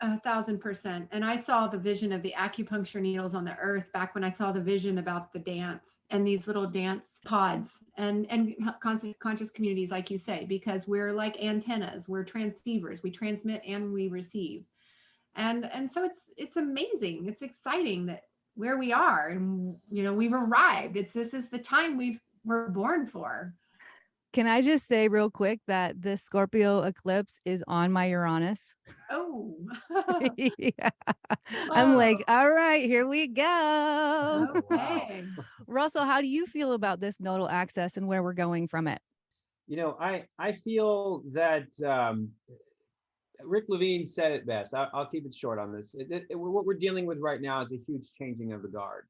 1,000%. And I saw the vision of the acupuncture needles on the earth back when I saw the vision about the dance and these little dance pods and conscious communities, like you say, because we're like antennas, we're transceivers, we transmit and we receive. And so it's amazing. It's exciting that where we are and, we've arrived. This is the time we're born for. Can I just say real quick that this Scorpio eclipse is on my Uranus? Oh. Yeah. I'm like, all right, here we go. Okay. Russell, how do you feel about this nodal axis and where we're going from it? I feel that Rick Levine said it best. I'll keep it short on this. What we're dealing with right now is a huge changing of the guard.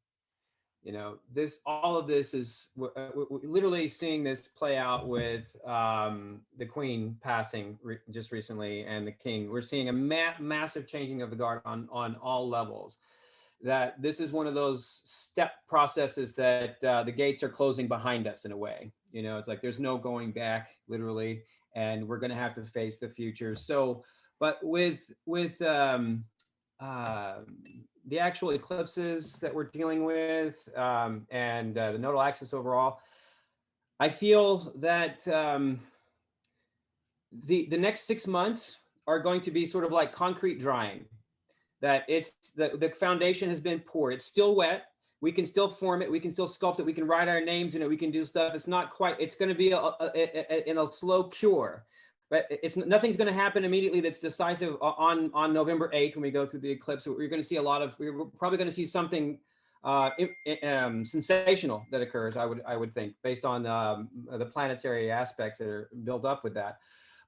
All of this is we're literally seeing this play out with the Queen passing just recently and the King. We're seeing a massive changing of the guard on all levels. That this is one of those step processes that the gates are closing behind us in a way. It's like there's no going back, literally, and we're going to have to face the future. So, but with the actual eclipses that we're dealing with and the nodal axis overall, I feel that the next 6 months are going to be sort of like concrete drying. That it's the foundation has been poured. It's still wet. We can still form it. We can still sculpt it. We can write our names in it. We can do stuff. It's not quite. It's going to be in a slow cure. But nothing's going to happen immediately that's decisive on November 8th when we go through the eclipse. We're going to see we're probably going to see something sensational that occurs, I would think, based on the planetary aspects that are built up with that.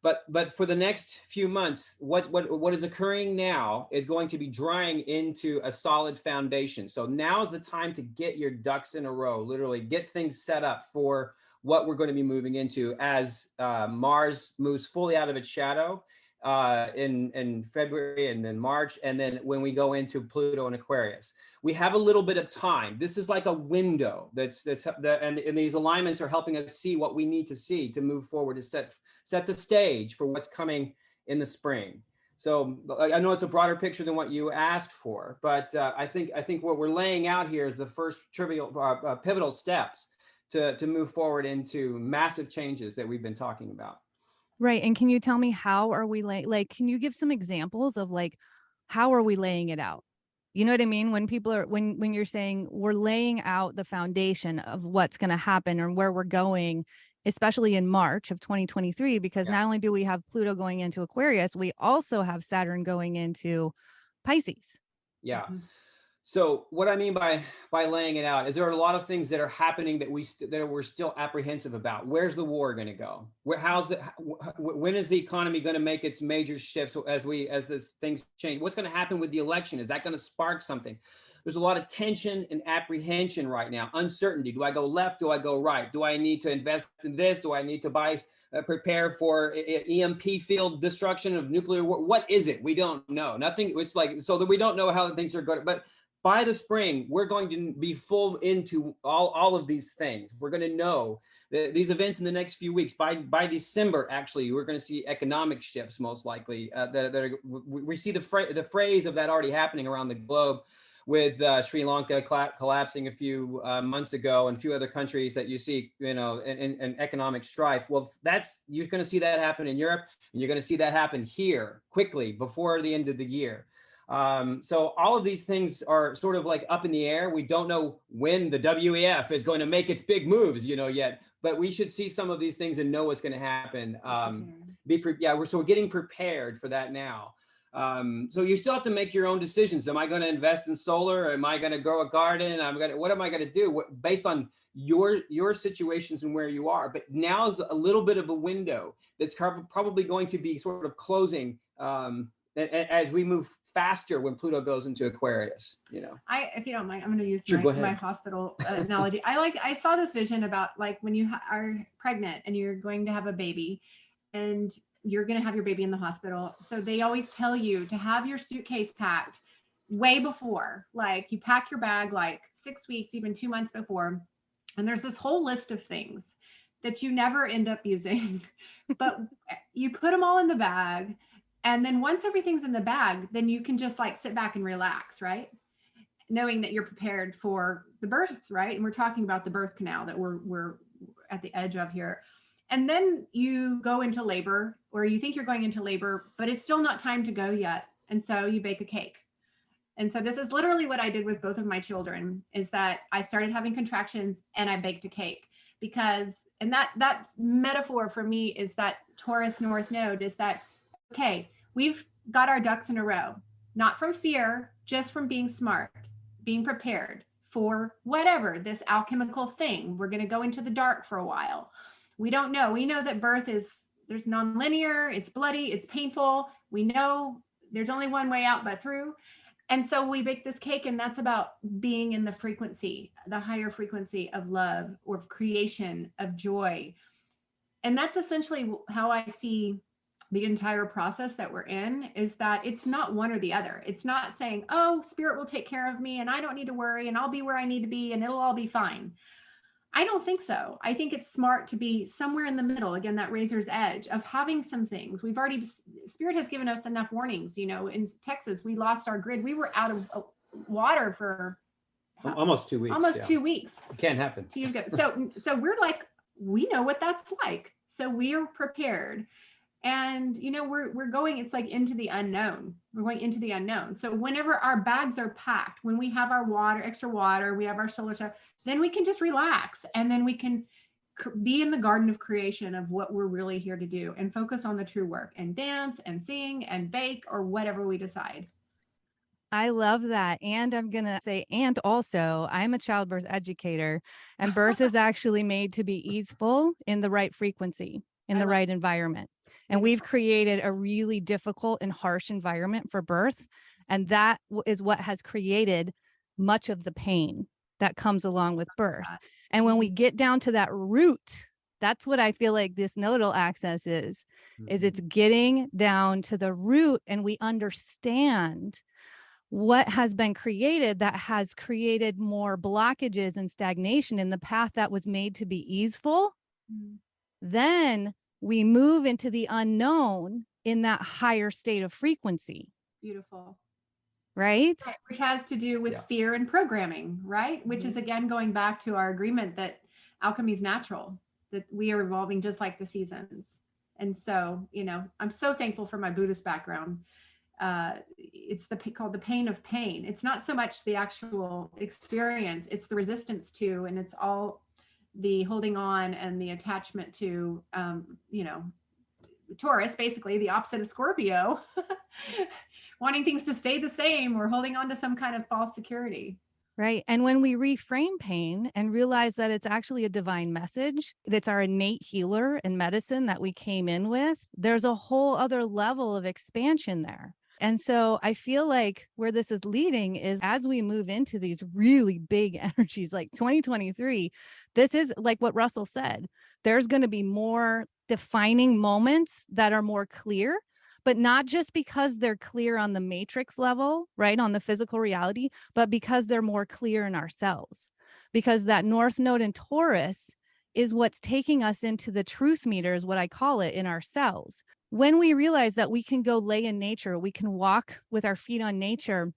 But for the next few months, what is occurring now is going to be drying into a solid foundation. So now is the time to get your ducks in a row, literally get things set up for what we're going to be moving into as Mars moves fully out of its shadow in February and then March, and then when we go into Pluto and Aquarius, we have a little bit of time. This is like a window and these alignments are helping us see what we need to see to move forward, to set the stage for what's coming in the spring. So I know it's a broader picture than what you asked for, but I think what we're laying out here is the first pivotal steps to move forward into massive changes that we've been talking about. Right. And can you tell me how are we can you give some examples of like, how are we laying it out? You know what I mean? When people are, when you're saying we're laying out the foundation of what's going to happen or where we're going, especially in March of 2023, because not only do we have Pluto going into Aquarius, we also have Saturn going into Pisces. Yeah. So what I mean by laying it out is there are a lot of things that are happening that we're still apprehensive about. Where's the war going to go? When is the economy going to make its major shifts as this things change? What's going to happen with the election? Is that going to spark something? There's a lot of tension and apprehension right now. Uncertainty. Do I go left? Do I go right? Do I need to invest in this? Do I need to prepare for EMP field destruction of nuclear war? What is it? We don't know. Nothing. It's like, so that we don't know how things are going. But by the spring, we're going to be full into all of these things. We're going to know these events in the next few weeks. By December, actually, we're going to see economic shifts, most likely. We see the phrase of that already happening around the globe, with Sri Lanka collapsing a few months ago, and a few other countries that you see, in economic strife. Well, you're going to see that happen in Europe, and you're going to see that happen here quickly before the end of the year. So all of these things are sort of like up in the air. We don't know when the WEF is going to make its big moves, yet, but we should see some of these things and know what's going to happen. We're getting prepared for that now. So you still have to make your own decisions. Am I going to invest in solar? Am I going to grow a garden? What am I going to do based on your situations and where you are? But now is a little bit of a window that's probably going to be sort of closing, as we move faster when Pluto goes into Aquarius. If you don't mind, I'm going to use Sure, my hospital analogy. I saw this vision about like when you are pregnant and you're going to have a baby and you're going to have your baby in the hospital. So they always tell you to have your suitcase packed way before, like you pack your bag like 6 weeks, even 2 months before. And there's this whole list of things that you never end up using, but you put them all in the bag. And then once everything's in the bag, then you can just like sit back and relax, right? Knowing that you're prepared for the birth, right? And we're talking about the birth canal that we're at the edge of here. And then you go into labor, or you think you're going into labor, but it's still not time to go yet. And so you bake a cake. And so this is literally what I did with both of my children, is that I started having contractions and I baked a cake. And that metaphor for me is that Taurus North Node is that, okay, we've got our ducks in a row, not from fear, just from being smart, being prepared for whatever, this alchemical thing. We're going to go into the dark for a while. We don't know. We know that birth there's nonlinear, it's bloody, it's painful. We know there's only one way out but through. And so we bake this cake, and that's about being in the frequency, the higher frequency of love or of creation, of joy. And that's essentially how I see the entire process that we're in, is that it's not one or the other. It's not saying, oh, spirit will take care of me and I don't need to worry and I'll be where I need to be and it'll all be fine. I don't think so. I think it's smart to be somewhere in the middle, again, that razor's edge of having some things. Spirit has given us enough warnings. In Texas, we lost our grid. We were out of water for almost 2 weeks. 2 weeks. It can't happen. 2 years ago. So we're like, we know what that's like. So we are prepared. And, we're going, it's like into the unknown. We're going into the unknown. So whenever our bags are packed, when we have our water, extra water, we have our solar stuff, then we can just relax. And then we can be in the garden of creation of what we're really here to do and focus on the true work and dance and sing and bake or whatever we decide. I love that. And I'm going to say, and also I'm a childbirth educator, and birth is actually made to be easeful in the right frequency, in the right environment. And we've created a really difficult and harsh environment for birth. And that is what has created much of the pain that comes along with birth. And when we get down to that root That's what I feel like this nodal access is Mhm. it's getting down to the root, and we understand what has been created that has created more blockages and stagnation in the path that was made to be easeful. Then we move into the unknown in that higher state of frequency. Beautiful. Right? Right, which has to do with Yeah. fear and programming, right? Which is again going back to our agreement that alchemy is natural, that we are evolving just like the seasons. And so, you know, I'm so thankful for my Buddhist background. It's called the pain of pain. It's not so much the actual experience, it's the resistance to, and it's all the holding on and the attachment to, you know, Taurus, basically the opposite of Scorpio, wanting things to stay the same or holding on to some kind of false security. Right. And when we reframe pain and realize that it's actually a divine message, that's our innate healer and medicine that we came in with, there's a whole other level of expansion there. And so I feel like where this is leading is as we move into these really big energies like 2023, this is like what Russell said. There's going to be more defining moments that are more clear, but not just because they're clear on the matrix level, right, on the physical reality, but because they're more clear in ourselves. Because that North Node in Taurus is what's taking us into the truth meter, is what I call it, in ourselves. When we realize that we can go lay in nature, we can walk with our feet on nature.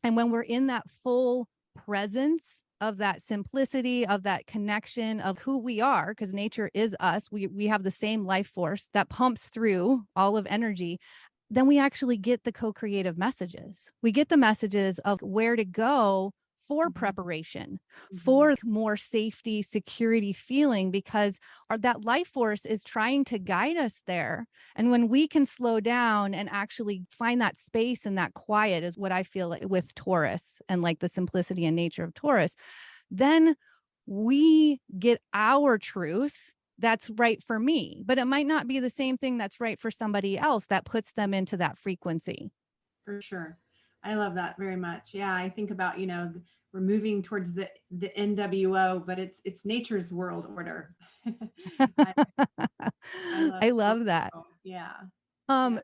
And when we're in that full presence of that simplicity, of that connection of who we are, because nature is us, we have the same life force that pumps through all of energy, then we actually get the co-creative messages. We get the messages of where to go for preparation, for more safety, security feeling, because that life force is trying to guide us there. And when we can slow down and actually find that space and that quiet is what I feel like with Taurus and like the simplicity and nature of Taurus, then we get our truth that's right for me, but it might not be the same thing that's right for somebody else that puts them into that frequency. For sure. I love that very much. Yeah, I think about, you know, we're moving towards the NWO, but it's nature's world order. I love that. Yeah. Yeah.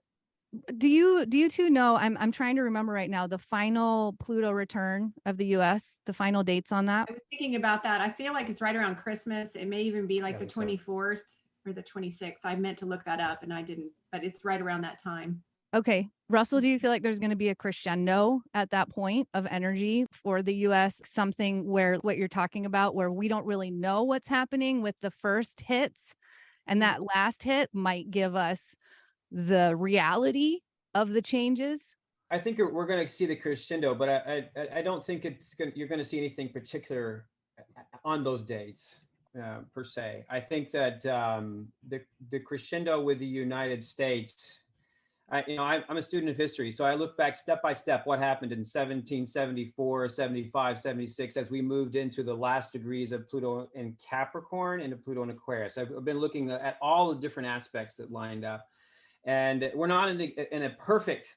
Do you two know, I'm trying to remember right now the final Pluto return of the US, the final dates on that? I was thinking about that. I feel like it's right around Christmas. It may even be like the I think so. 24th or the 26th. I meant to look that up and I didn't, but it's right around that time. Okay. Russell, do you feel like there's going to be a crescendo at that point of energy for the US? Something where what you're talking about, where we don't really know what's happening with the first hits, and that last hit might give us the reality of the changes? I think we're going to see the crescendo, but I don't think you're going to see anything particular on those dates per se. I think that the crescendo with the United States. I'm a student of history, so I look back step by step what happened in 1774, 75, 76, as we moved into the last degrees of Pluto in Capricorn and Pluto in Aquarius. I've been looking at all the different aspects that lined up, and we're not in a perfect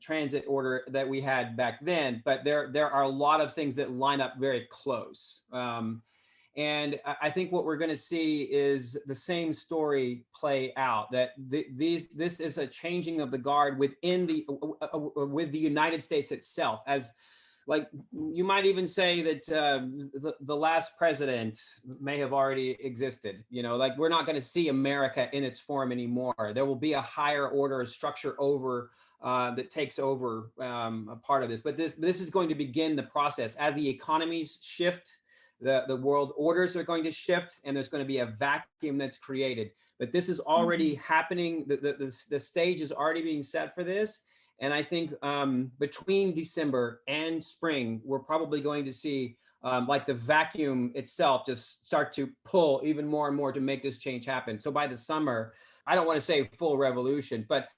transit order that we had back then, but there are a lot of things that line up very close. And I think what we're going to see is the same story play out. That this is a changing of the guard within with the United States itself. As like you might even say that the last president may have already existed. You know, like we're not going to see America in its form anymore. There will be a higher order, a structure over. That takes over a part of this, but this is going to begin the process as the economies shift. The world orders are going to shift, and there's going to be a vacuum that's created. But this is already happening. The stage is already being set for this. And I think between December and spring, we're probably going to see like the vacuum itself just start to pull even more and more to make this change happen. So by the summer, I don't want to say full revolution, but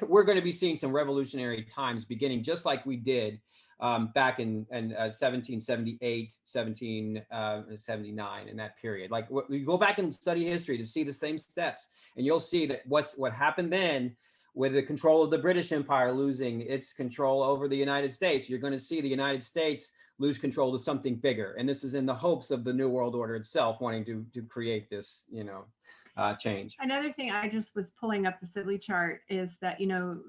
we're going to be seeing some revolutionary times beginning, just like we did back in 1778, 1779, in that period. Like you go back and study history to see the same steps, and you'll see that what happened then with the control of the British Empire losing its control over the United States, you're going to see the United States lose control to something bigger. And this is in the hopes of the New World Order itself wanting to create this, change. Another thing, I just was pulling up the Sibley chart, is that,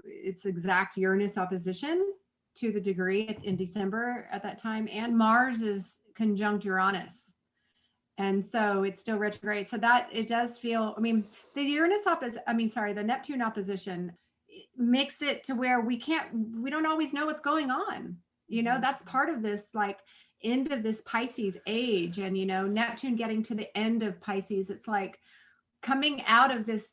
it's exact Uranus opposition to the degree in December at that time, and Mars is conjunct Uranus. And so it's still retrograde. So that it does feel, the the Neptune opposition makes it to where we don't always know what's going on. That's part of this, like, end of this Pisces age. And, Neptune getting to the end of Pisces, it's like coming out of this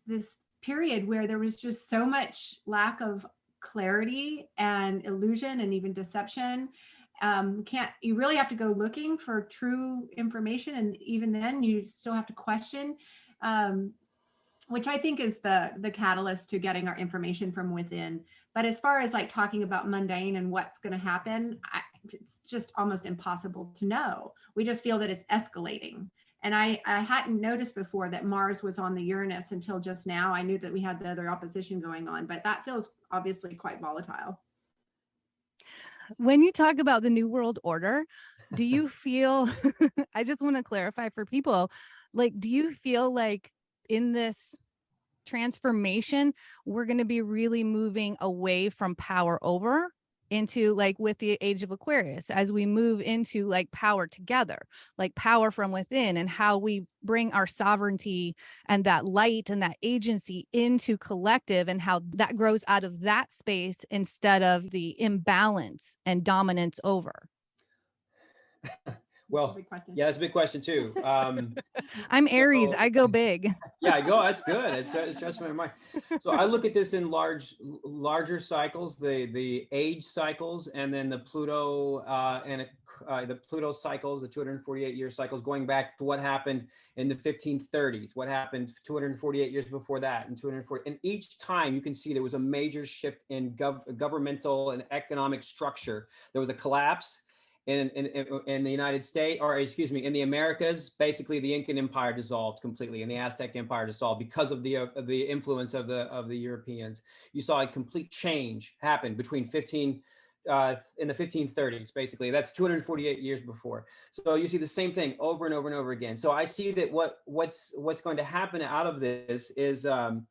period where there was just so much lack of clarity and illusion and even deception. You really have to go looking for true information, and even then you still have to question, which I think is the catalyst to getting our information from within. But as far as like talking about mundane and what's going to happen, it's just almost impossible to know. We just feel that it's escalating. And I hadn't noticed before that Mars was on the Uranus until just now. I knew that we had the other opposition going on, but that feels obviously quite volatile. When you talk about the New World Order, do you feel, I just want to clarify for people, like, do you feel like in this transformation, we're going to be really moving away from power over into, like, with the age of Aquarius, as we move into like power together, like power from within, and how we bring our sovereignty and that light and that agency into collective, and how that grows out of that space instead of the imbalance and dominance over? Well, yeah, that's a big question too. I'm Aries. I go big. Yeah, I go. That's good. It's just my mind. So I look at this in larger cycles, the age cycles, and then the Pluto the Pluto cycles, the 248-year cycles, going back to what happened in the 1530s, what happened 248 years before that, and 240. And each time you can see there was a major shift in governmental and economic structure. There was a collapse. In the United States, or excuse me, in the Americas, basically the Incan Empire dissolved completely, and the Aztec Empire dissolved because of the influence of the Europeans. You saw a complete change happen between in the 1530s, basically. That's 248 years before. So you see the same thing over and over and over again. So I see that what's going to happen out of this is the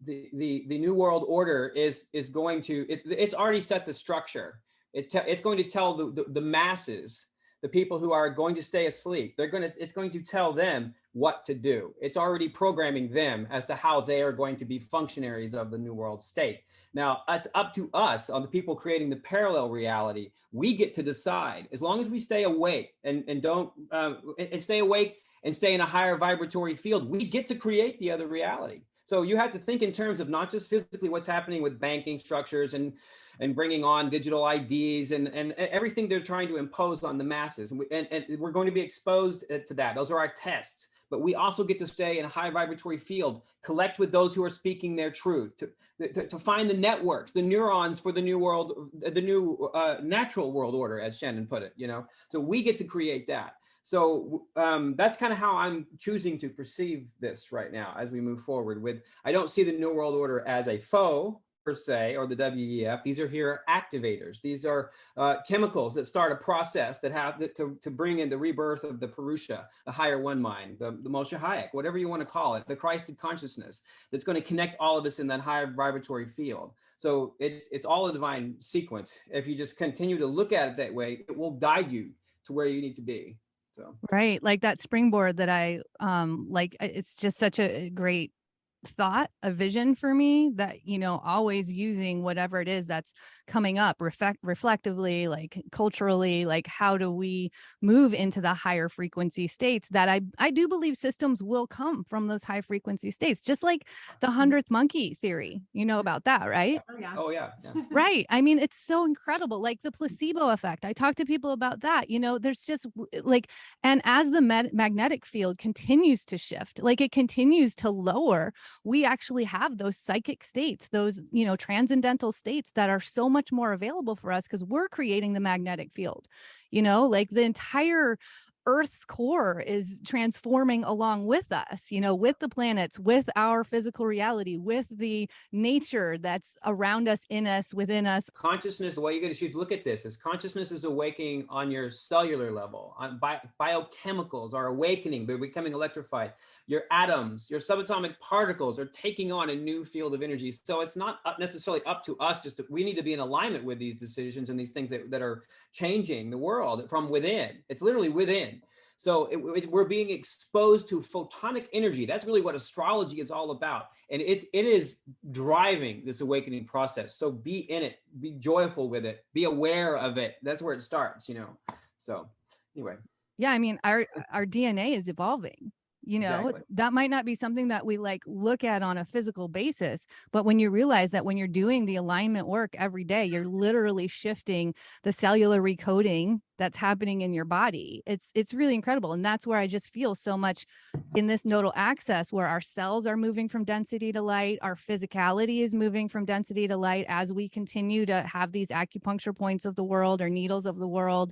New World Order is going to it's already set the structure. It's going to tell the masses, the people who are going to stay asleep, it's going to tell them what to do. It's already programming them as to how they are going to be functionaries of the New World State. Now, it's up to us, on the people creating the parallel reality. We get to decide, as long as we stay awake and stay awake and stay in a higher vibratory field, we get to create the other reality. So you have to think in terms of not just physically what's happening with banking structures and bringing on digital IDs and everything they're trying to impose on the masses. And we're going to be exposed to that. Those are our tests. But we also get to stay in a high vibratory field, collect with those who are speaking their truth, to find the networks, the neurons for the new world, the new natural world order, as Shannon put it, So we get to create that. So that's kind of how I'm choosing to perceive this right now as we move forward with. I don't see the New World Order as a foe per se, or the WEF. These are here activators. These are chemicals that start a process that have to bring in the rebirth of the Purusha, the higher one mind, the Moshe Hayek, whatever you want to call it, the Christed consciousness that's going to connect all of us in that higher vibratory field. So it's all a divine sequence. If you just continue to look at it that way, it will guide you to where you need to be. So. Right. Like that springboard that I like, it's just such a great thought, a vision for me, that, always using whatever it is that's coming up reflectively, like culturally, like how do we move into the higher frequency states that I do believe systems will come from those high frequency states, just like the 100th monkey theory, about that, right? Oh yeah. Right. I mean, it's so incredible. Like the placebo effect. I talk to people about that, there's just like, and as the magnetic field continues to shift, like it continues to lower, we actually have those psychic states, those, transcendental states that are so much more available for us because we're creating the magnetic field, like the entire Earth's core is transforming along with us, with the planets, with our physical reality, with the nature that's around us, in us, within us. Consciousness, the way you should look at this is consciousness is awakening on your cellular level. Biochemicals are awakening, they're becoming electrified. Your atoms, your subatomic particles are taking on a new field of energy. So it's not necessarily up to us, we need to be in alignment with these decisions and these things that are changing the world from within. It's literally within. So we're being exposed to photonic energy. That's really what astrology is all about. And it is driving this awakening process. So be in it, be joyful with it, be aware of it. That's where it starts, So anyway. Yeah, I mean, our DNA is evolving. Exactly. That might not be something that we look at on a physical basis, but when you realize that when you're doing the alignment work every day, you're literally shifting the cellular recoding that's happening in your body. It's really incredible. And that's where I just feel so much in this nodal axis, where our cells are moving from density to light, our physicality is moving from density to light as we continue to have these acupuncture points of the world or needles of the world.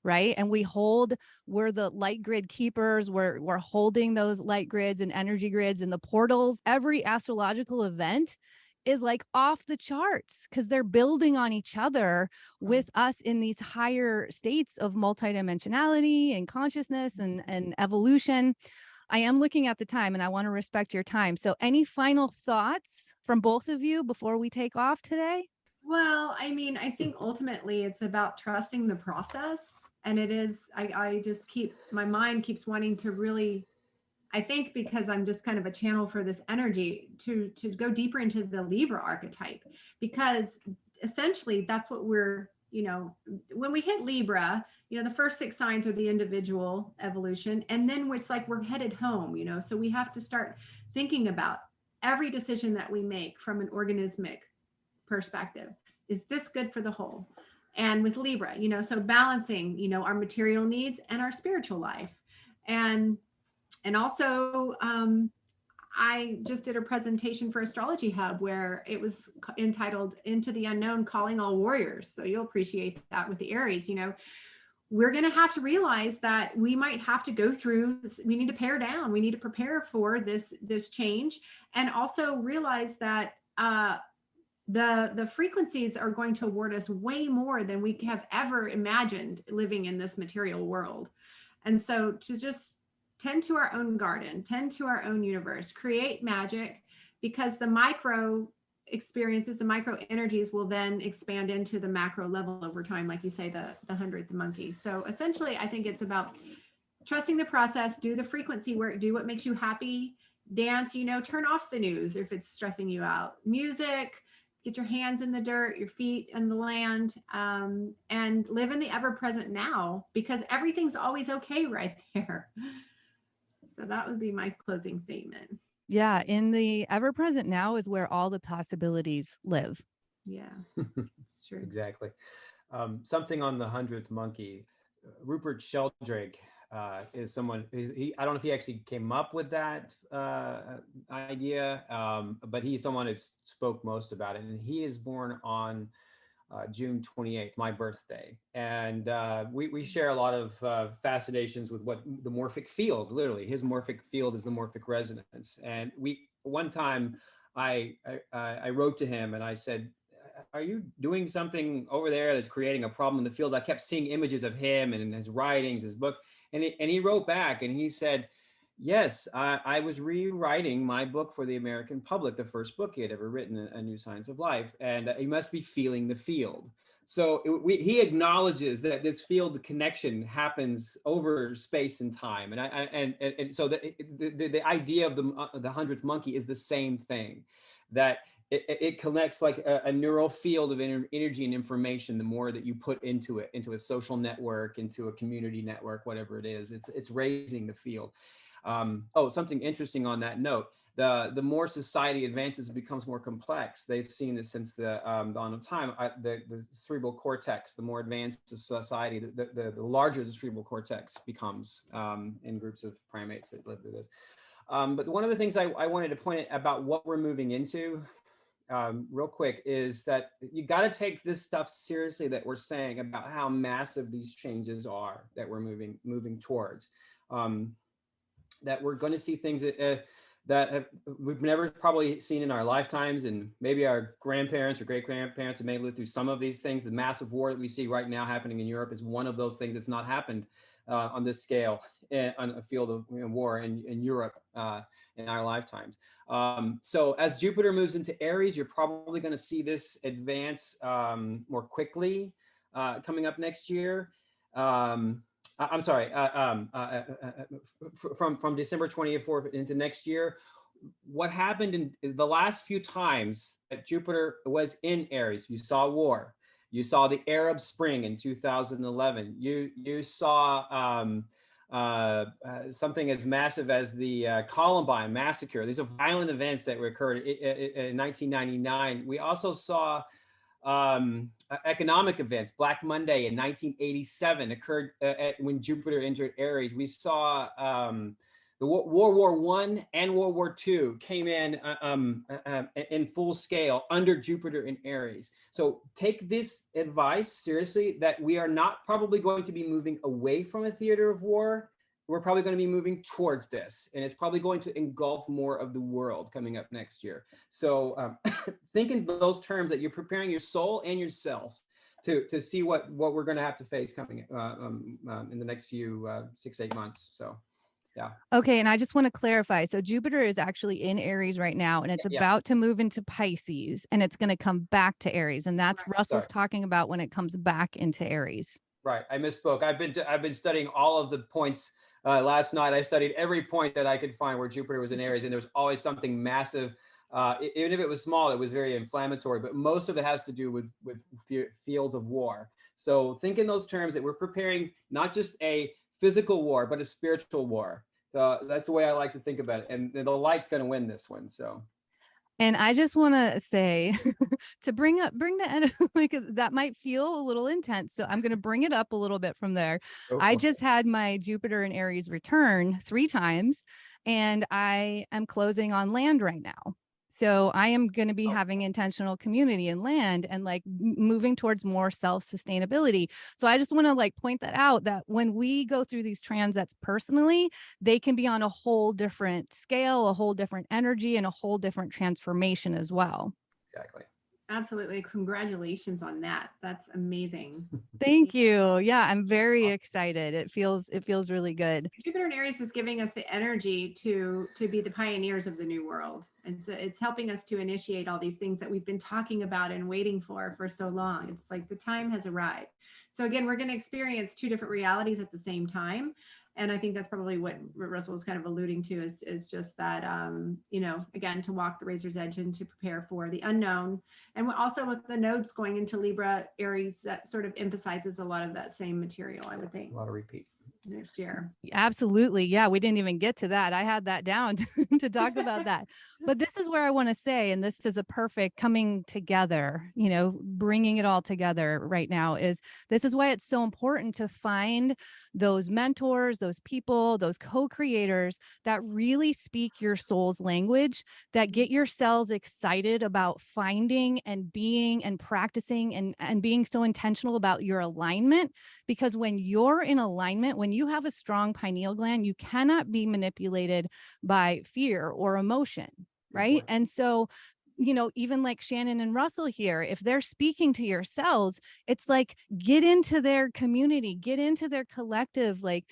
Right. And we're the light grid keepers. We're holding those light grids and energy grids and the portals. Every astrological event is off the charts because they're building on each other with us in these higher states of multidimensionality and consciousness and evolution. I am looking at the time and I want to respect your time. So any final thoughts from both of you before we take off today? Well, I mean, I think ultimately it's about trusting the process. And it is, I just my mind keeps wanting to really, I think because I'm just kind of a channel for this energy to go deeper into the Libra archetype, because essentially that's what we're, when we hit Libra, the first 6 signs are the individual evolution. And then it's we're headed home, so we have to start thinking about every decision that we make from an organismic perspective. Is this good for the whole? And with Libra, so balancing, our material needs and our spiritual life. And also, I just did a presentation for Astrology Hub where it was entitled Into the Unknown, Calling All Warriors. So you'll appreciate that with the Aries, we're going to have to realize that we might have to go through, we need to pare down, we need to prepare for this change, and also realize that the frequencies are going to award us way more than we have ever imagined living in this material world. And so to just tend to our own garden, tend to our own universe, create magic, because the micro experiences, the micro energies will then expand into the macro level over time, like you say, the 100th monkey. So essentially, I think it's about trusting the process, do the frequency work, do what makes you happy, dance, turn off the news if it's stressing you out, music, get your hands in the dirt, your feet in the land, and live in the ever-present now, because everything's always okay right there. So that would be my closing statement. Yeah, in the ever-present now is where all the possibilities live. Yeah, it's true. Exactly. Something on the 100th monkey. Rupert Sheldrake is someone. I don't know if he actually came up with that idea, but he's someone who spoke most about it. And he is born on June 28th, my birthday, and we share a lot of fascinations with what the morphic field. Literally, his morphic field is the morphic resonance. And one time I wrote to him and I said, are you doing something over there that's creating a problem in the field? I kept seeing images of him and his writings, his book. And he wrote back and he said, yes, I was rewriting my book for the American public, the first book he had ever written, A New Science of Life. And he must be feeling the field. So he acknowledges that this field connection happens over space and time. And so the idea of the 100th monkey is the same thing, that it connects like a neural field of energy and information. The more that you put into it, into a social network, into a community network, whatever it is, it's raising the field. Something interesting on that note, the more society advances, it becomes more complex. They've seen this since the dawn of time. The cerebral cortex, the more advanced the society, the larger the cerebral cortex becomes in groups of primates that live through this. But one of the things I wanted to point out about what we're moving into, real quick, is that you got to take this stuff seriously that we're saying about how massive these changes are that we're moving towards. That we're going to see things that we've never probably seen in our lifetimes, and maybe our grandparents or great grandparents have maybe lived through some of these things. The massive war that we see right now happening in Europe is one of those things that's not happened on this scale on a field of war in Europe in our lifetimes. So as Jupiter moves into Aries, you're probably going to see this advance more quickly coming up next year. I'm sorry, from December 24th into next year. What happened in the last few times that Jupiter was in Aries, you saw war. You saw the Arab Spring in 2011. You saw something as massive as the Columbine massacre. These are violent events that occurred in 1999. We also saw economic events. Black Monday in 1987 occurred when Jupiter entered Aries. We saw the World War I and World War II came in full scale under Jupiter in Aries. So take this advice seriously, that we are not probably going to be moving away from a theater of war. We're probably going to be moving towards this, and it's probably going to engulf more of the world coming up next year. So think in those terms, that you're preparing your soul and yourself to see what we're going to have to face coming in the next few 6-8 months. So, yeah. Okay, and I just want to clarify. So Jupiter is actually in Aries right now, and it's about to move into Pisces, and it's going to come back to Aries, and that's Russell's talking about when it comes back into Aries. Right. I misspoke. I've been studying all of the points. Last night, I studied every point that I could find where Jupiter was in Aries, and there was always something massive. Even if it was small, it was very inflammatory, but most of it has to do with fields of war. So think in those terms, that we're preparing not just a physical war, but a spiritual war. That's the way I like to think about it. And the light's going to win this one. So. And I just want to say to bring the end, like that might feel a little intense. So I'm going to bring it up a little bit from there. I just had my Jupiter in Aries return 3 times, and I am closing on land right now. So I am going to be having intentional community and land, and like moving towards more self-sustainability. So I just want to like point that out, that when we go through these transits personally, they can be on a whole different scale, a whole different energy, and a whole different transformation as well. Exactly. Absolutely. Congratulations on that. That's amazing. Thank you. Yeah, I'm very excited. It feels really good. Jupiter in Aries is giving us the energy to be the pioneers of the new world. And so it's helping us to initiate all these things that we've been talking about and waiting for so long. It's like the time has arrived. So again, we're going to experience 2 different realities at the same time. And I think that's probably what Russell was kind of alluding to, is just that, again, to walk the razor's edge and to prepare for the unknown. And also with the nodes going into Libra, Aries, that sort of emphasizes a lot of that same material, I would think. A lot of repeat. Next year. Absolutely. Yeah, we didn't even get to that. I had that down to talk about that. But this is where I want to say, and this is a perfect coming together, bringing it all together right now, this is why it's so important to find those mentors, those people, those co-creators that really speak your soul's language, that get your cells excited about finding and being and practicing and being so intentional about your alignment. Because when you're in alignment, when you have a strong pineal gland, you cannot be manipulated by fear or emotion, right? And so, even like Shannon and Russell here, if they're speaking to your cells, it's like, get into their community, get into their collective, like,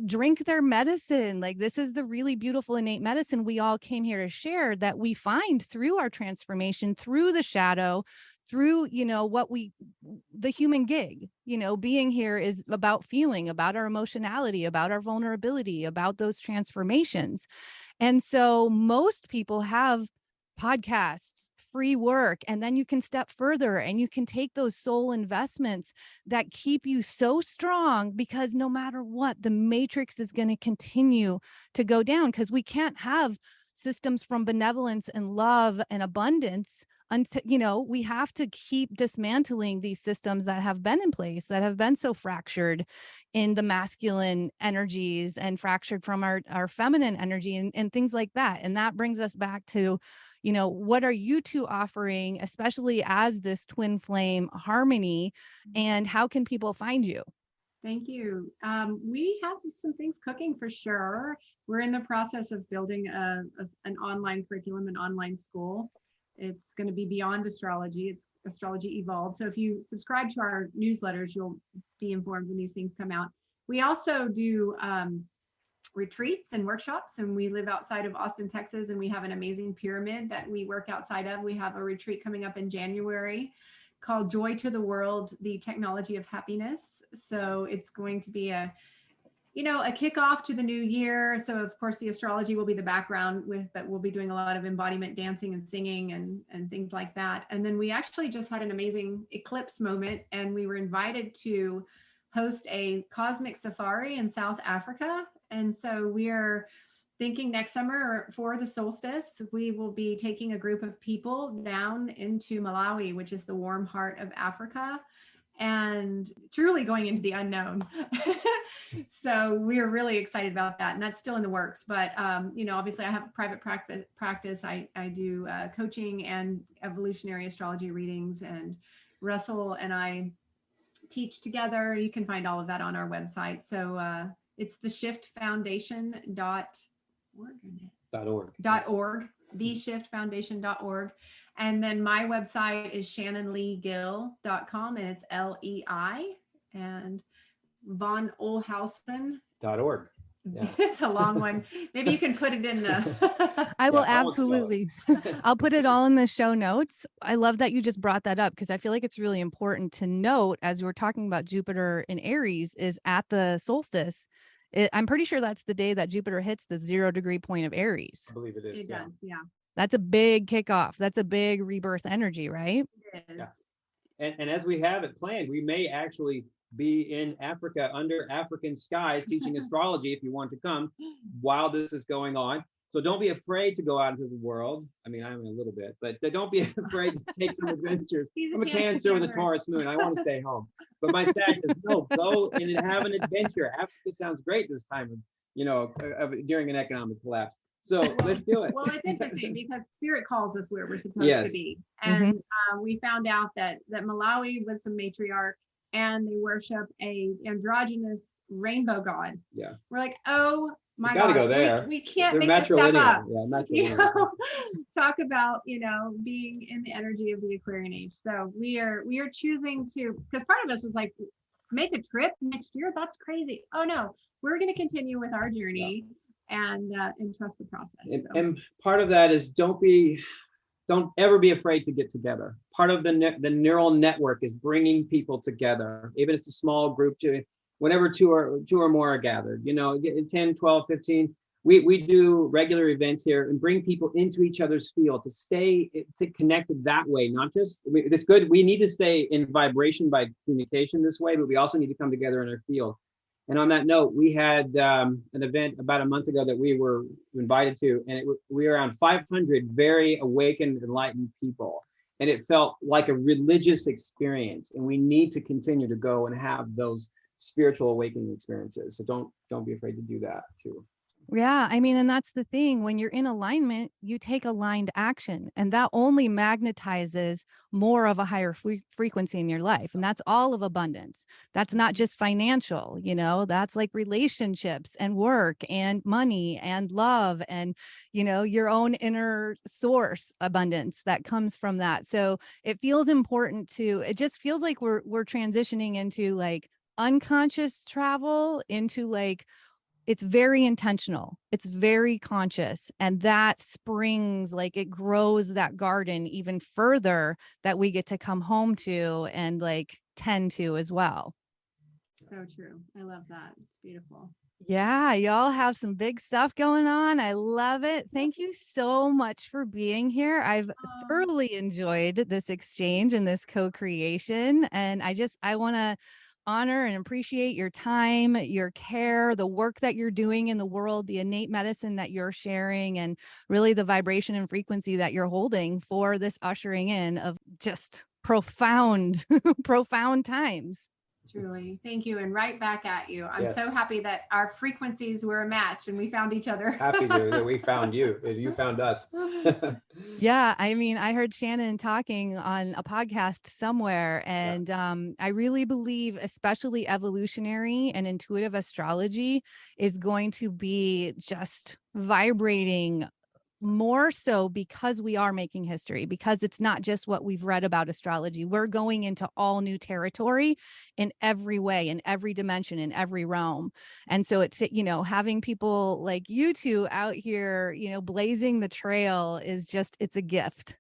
drink their medicine. Like, this is the really beautiful innate medicine we all came here to share, that we find through our transformation, through the shadow, through, the human gig, being here is about feeling, about our emotionality, about our vulnerability, about those transformations. And so most people have podcasts, free work, and then you can step further and you can take those soul investments that keep you so strong, because no matter what, the matrix is going to continue to go down, because we can't have systems from benevolence and love and abundance until, we have to keep dismantling these systems that have been in place, that have been so fractured in the masculine energies and fractured from our feminine energy and things like that. And that brings us back to, what are you two offering, especially as this twin flame harmony, and how can people find you? Thank you. We have some things cooking for sure. We're in the process of building an online curriculum, an online school. It's going to be beyond astrology. It's Astrology Evolved. So if you subscribe to our newsletters, you'll be informed when these things come out. We also do retreats and workshops, and we live outside of Austin, Texas, and we have an amazing pyramid that we work outside of. We have a retreat coming up in January called Joy to the World, the Technology of Happiness. So it's going to be a kickoff to the new year. So of course the astrology will be the background but we'll be doing a lot of embodiment dancing and singing and things like that. And then we actually just had an amazing eclipse moment, and we were invited to host a cosmic safari in South Africa. And so we are thinking next summer for the solstice, we will be taking a group of people down into Malawi, which is the warm heart of Africa, and truly going into the unknown. So we are really excited about that. And that's still in the works. But, obviously I have a private practice. I do coaching and evolutionary astrology readings, and Russell and I teach together. You can find all of that on our website. So it's theshiftfoundation.org, theshiftfoundation.org. And then my website is shannonleegil.com, and it's LEI, and von Ohlhausen.org. Yeah. It's a long one. Maybe you can put it in the. I will absolutely. I'll put it all in the show notes. I love that you just brought that up, because I feel like it's really important to note, as we're talking about Jupiter in Aries, is at the solstice. I'm pretty sure that's the day that Jupiter hits the 0-degree point of Aries. I believe it is. It does, yeah. That's a big kickoff. That's a big rebirth energy, right? It is. Yeah. And as we have it planned, we may actually be in Africa under African skies teaching astrology if you want to come while this is going on. So don't be afraid to go out into the world. I mean, I'm a little bit, but don't be afraid to take some adventures. I'm a Cancer with a Taurus moon. I want to stay home. But my Sag says, no, go and have an adventure. Africa sounds great this time of during an economic collapse. So let's do it. Well, it's interesting because spirit calls us where we're supposed to be. And we found out that Malawi was some matriarch, and they worship a androgynous rainbow god. Yeah. We're like, oh my gosh, go there. We can't make this stuff up. Yeah, talk about, being in the energy of the Aquarian age. So we are choosing to, because part of us was like, make a trip next year. That's crazy. Oh no, we're going to continue with our journey. Yeah. And trust the process. And part of that is don't ever be afraid to get together. Part of the neural network is bringing people together, even if it's a small group, whenever two or more are gathered, 10, 12, 15. We do regular events here and bring people into each other's field to stay connected that way. Not just, it's good. We need to stay in vibration by communication this way, but we also need to come together in our field. And on that note, we had an event about a month ago that we were invited to, and we were around 500 very awakened, enlightened people. And it felt like a religious experience. And we need to continue to go and have those spiritual awakening experiences. So don't be afraid to do that too. Yeah, I mean, and that's the thing. When you're in alignment, you take aligned action, and that only magnetizes more of a higher frequency in your life. And that's all of abundance. That's not just financial, that's like relationships and work and money and love and, your own inner source abundance that comes from that. So it feels important it just feels like we're transitioning into like unconscious travel into like, it's very intentional. It's very conscious. And that springs, like it grows that garden even further that we get to come home to and like tend to as well. So true. I love that. It's beautiful. Yeah, y'all have some big stuff going on. I love it. Thank you so much for being here. I've thoroughly enjoyed this exchange and this co-creation. And I want to honor and appreciate your time, your care, the work that you're doing in the world, the innate medicine that you're sharing, and really the vibration and frequency that you're holding for this ushering in of just profound, profound times. Truly. Thank you. And right back at you. I'm Yes. so happy that our frequencies were a match and we found each other. Happy that we found you and you found us. Yeah, I mean, I heard Shannon talking on a podcast somewhere, and I really believe, especially evolutionary and intuitive astrology is going to be just vibrating more so because we are making history, because it's not just what we've read about astrology. We're going into all new territory in every way, in every dimension, in every realm. And so it's, having people like you two out here, blazing the trail is just, it's a gift.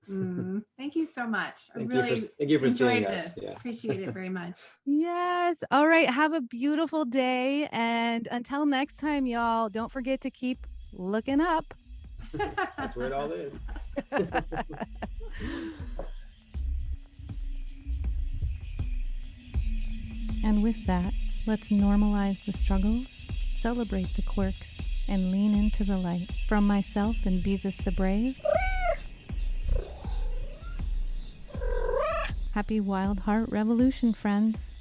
Thank you so much. Thank I you for enjoyed seeing us. this. Yeah. Appreciate it very much. Yes. All right. Have a beautiful day. And until next time, y'all, don't forget to keep looking up. That's where it all is. And with that, let's normalize the struggles, celebrate the quirks, and lean into the light. From myself and Beezus the Brave, happy Wild Heart Revolution, friends.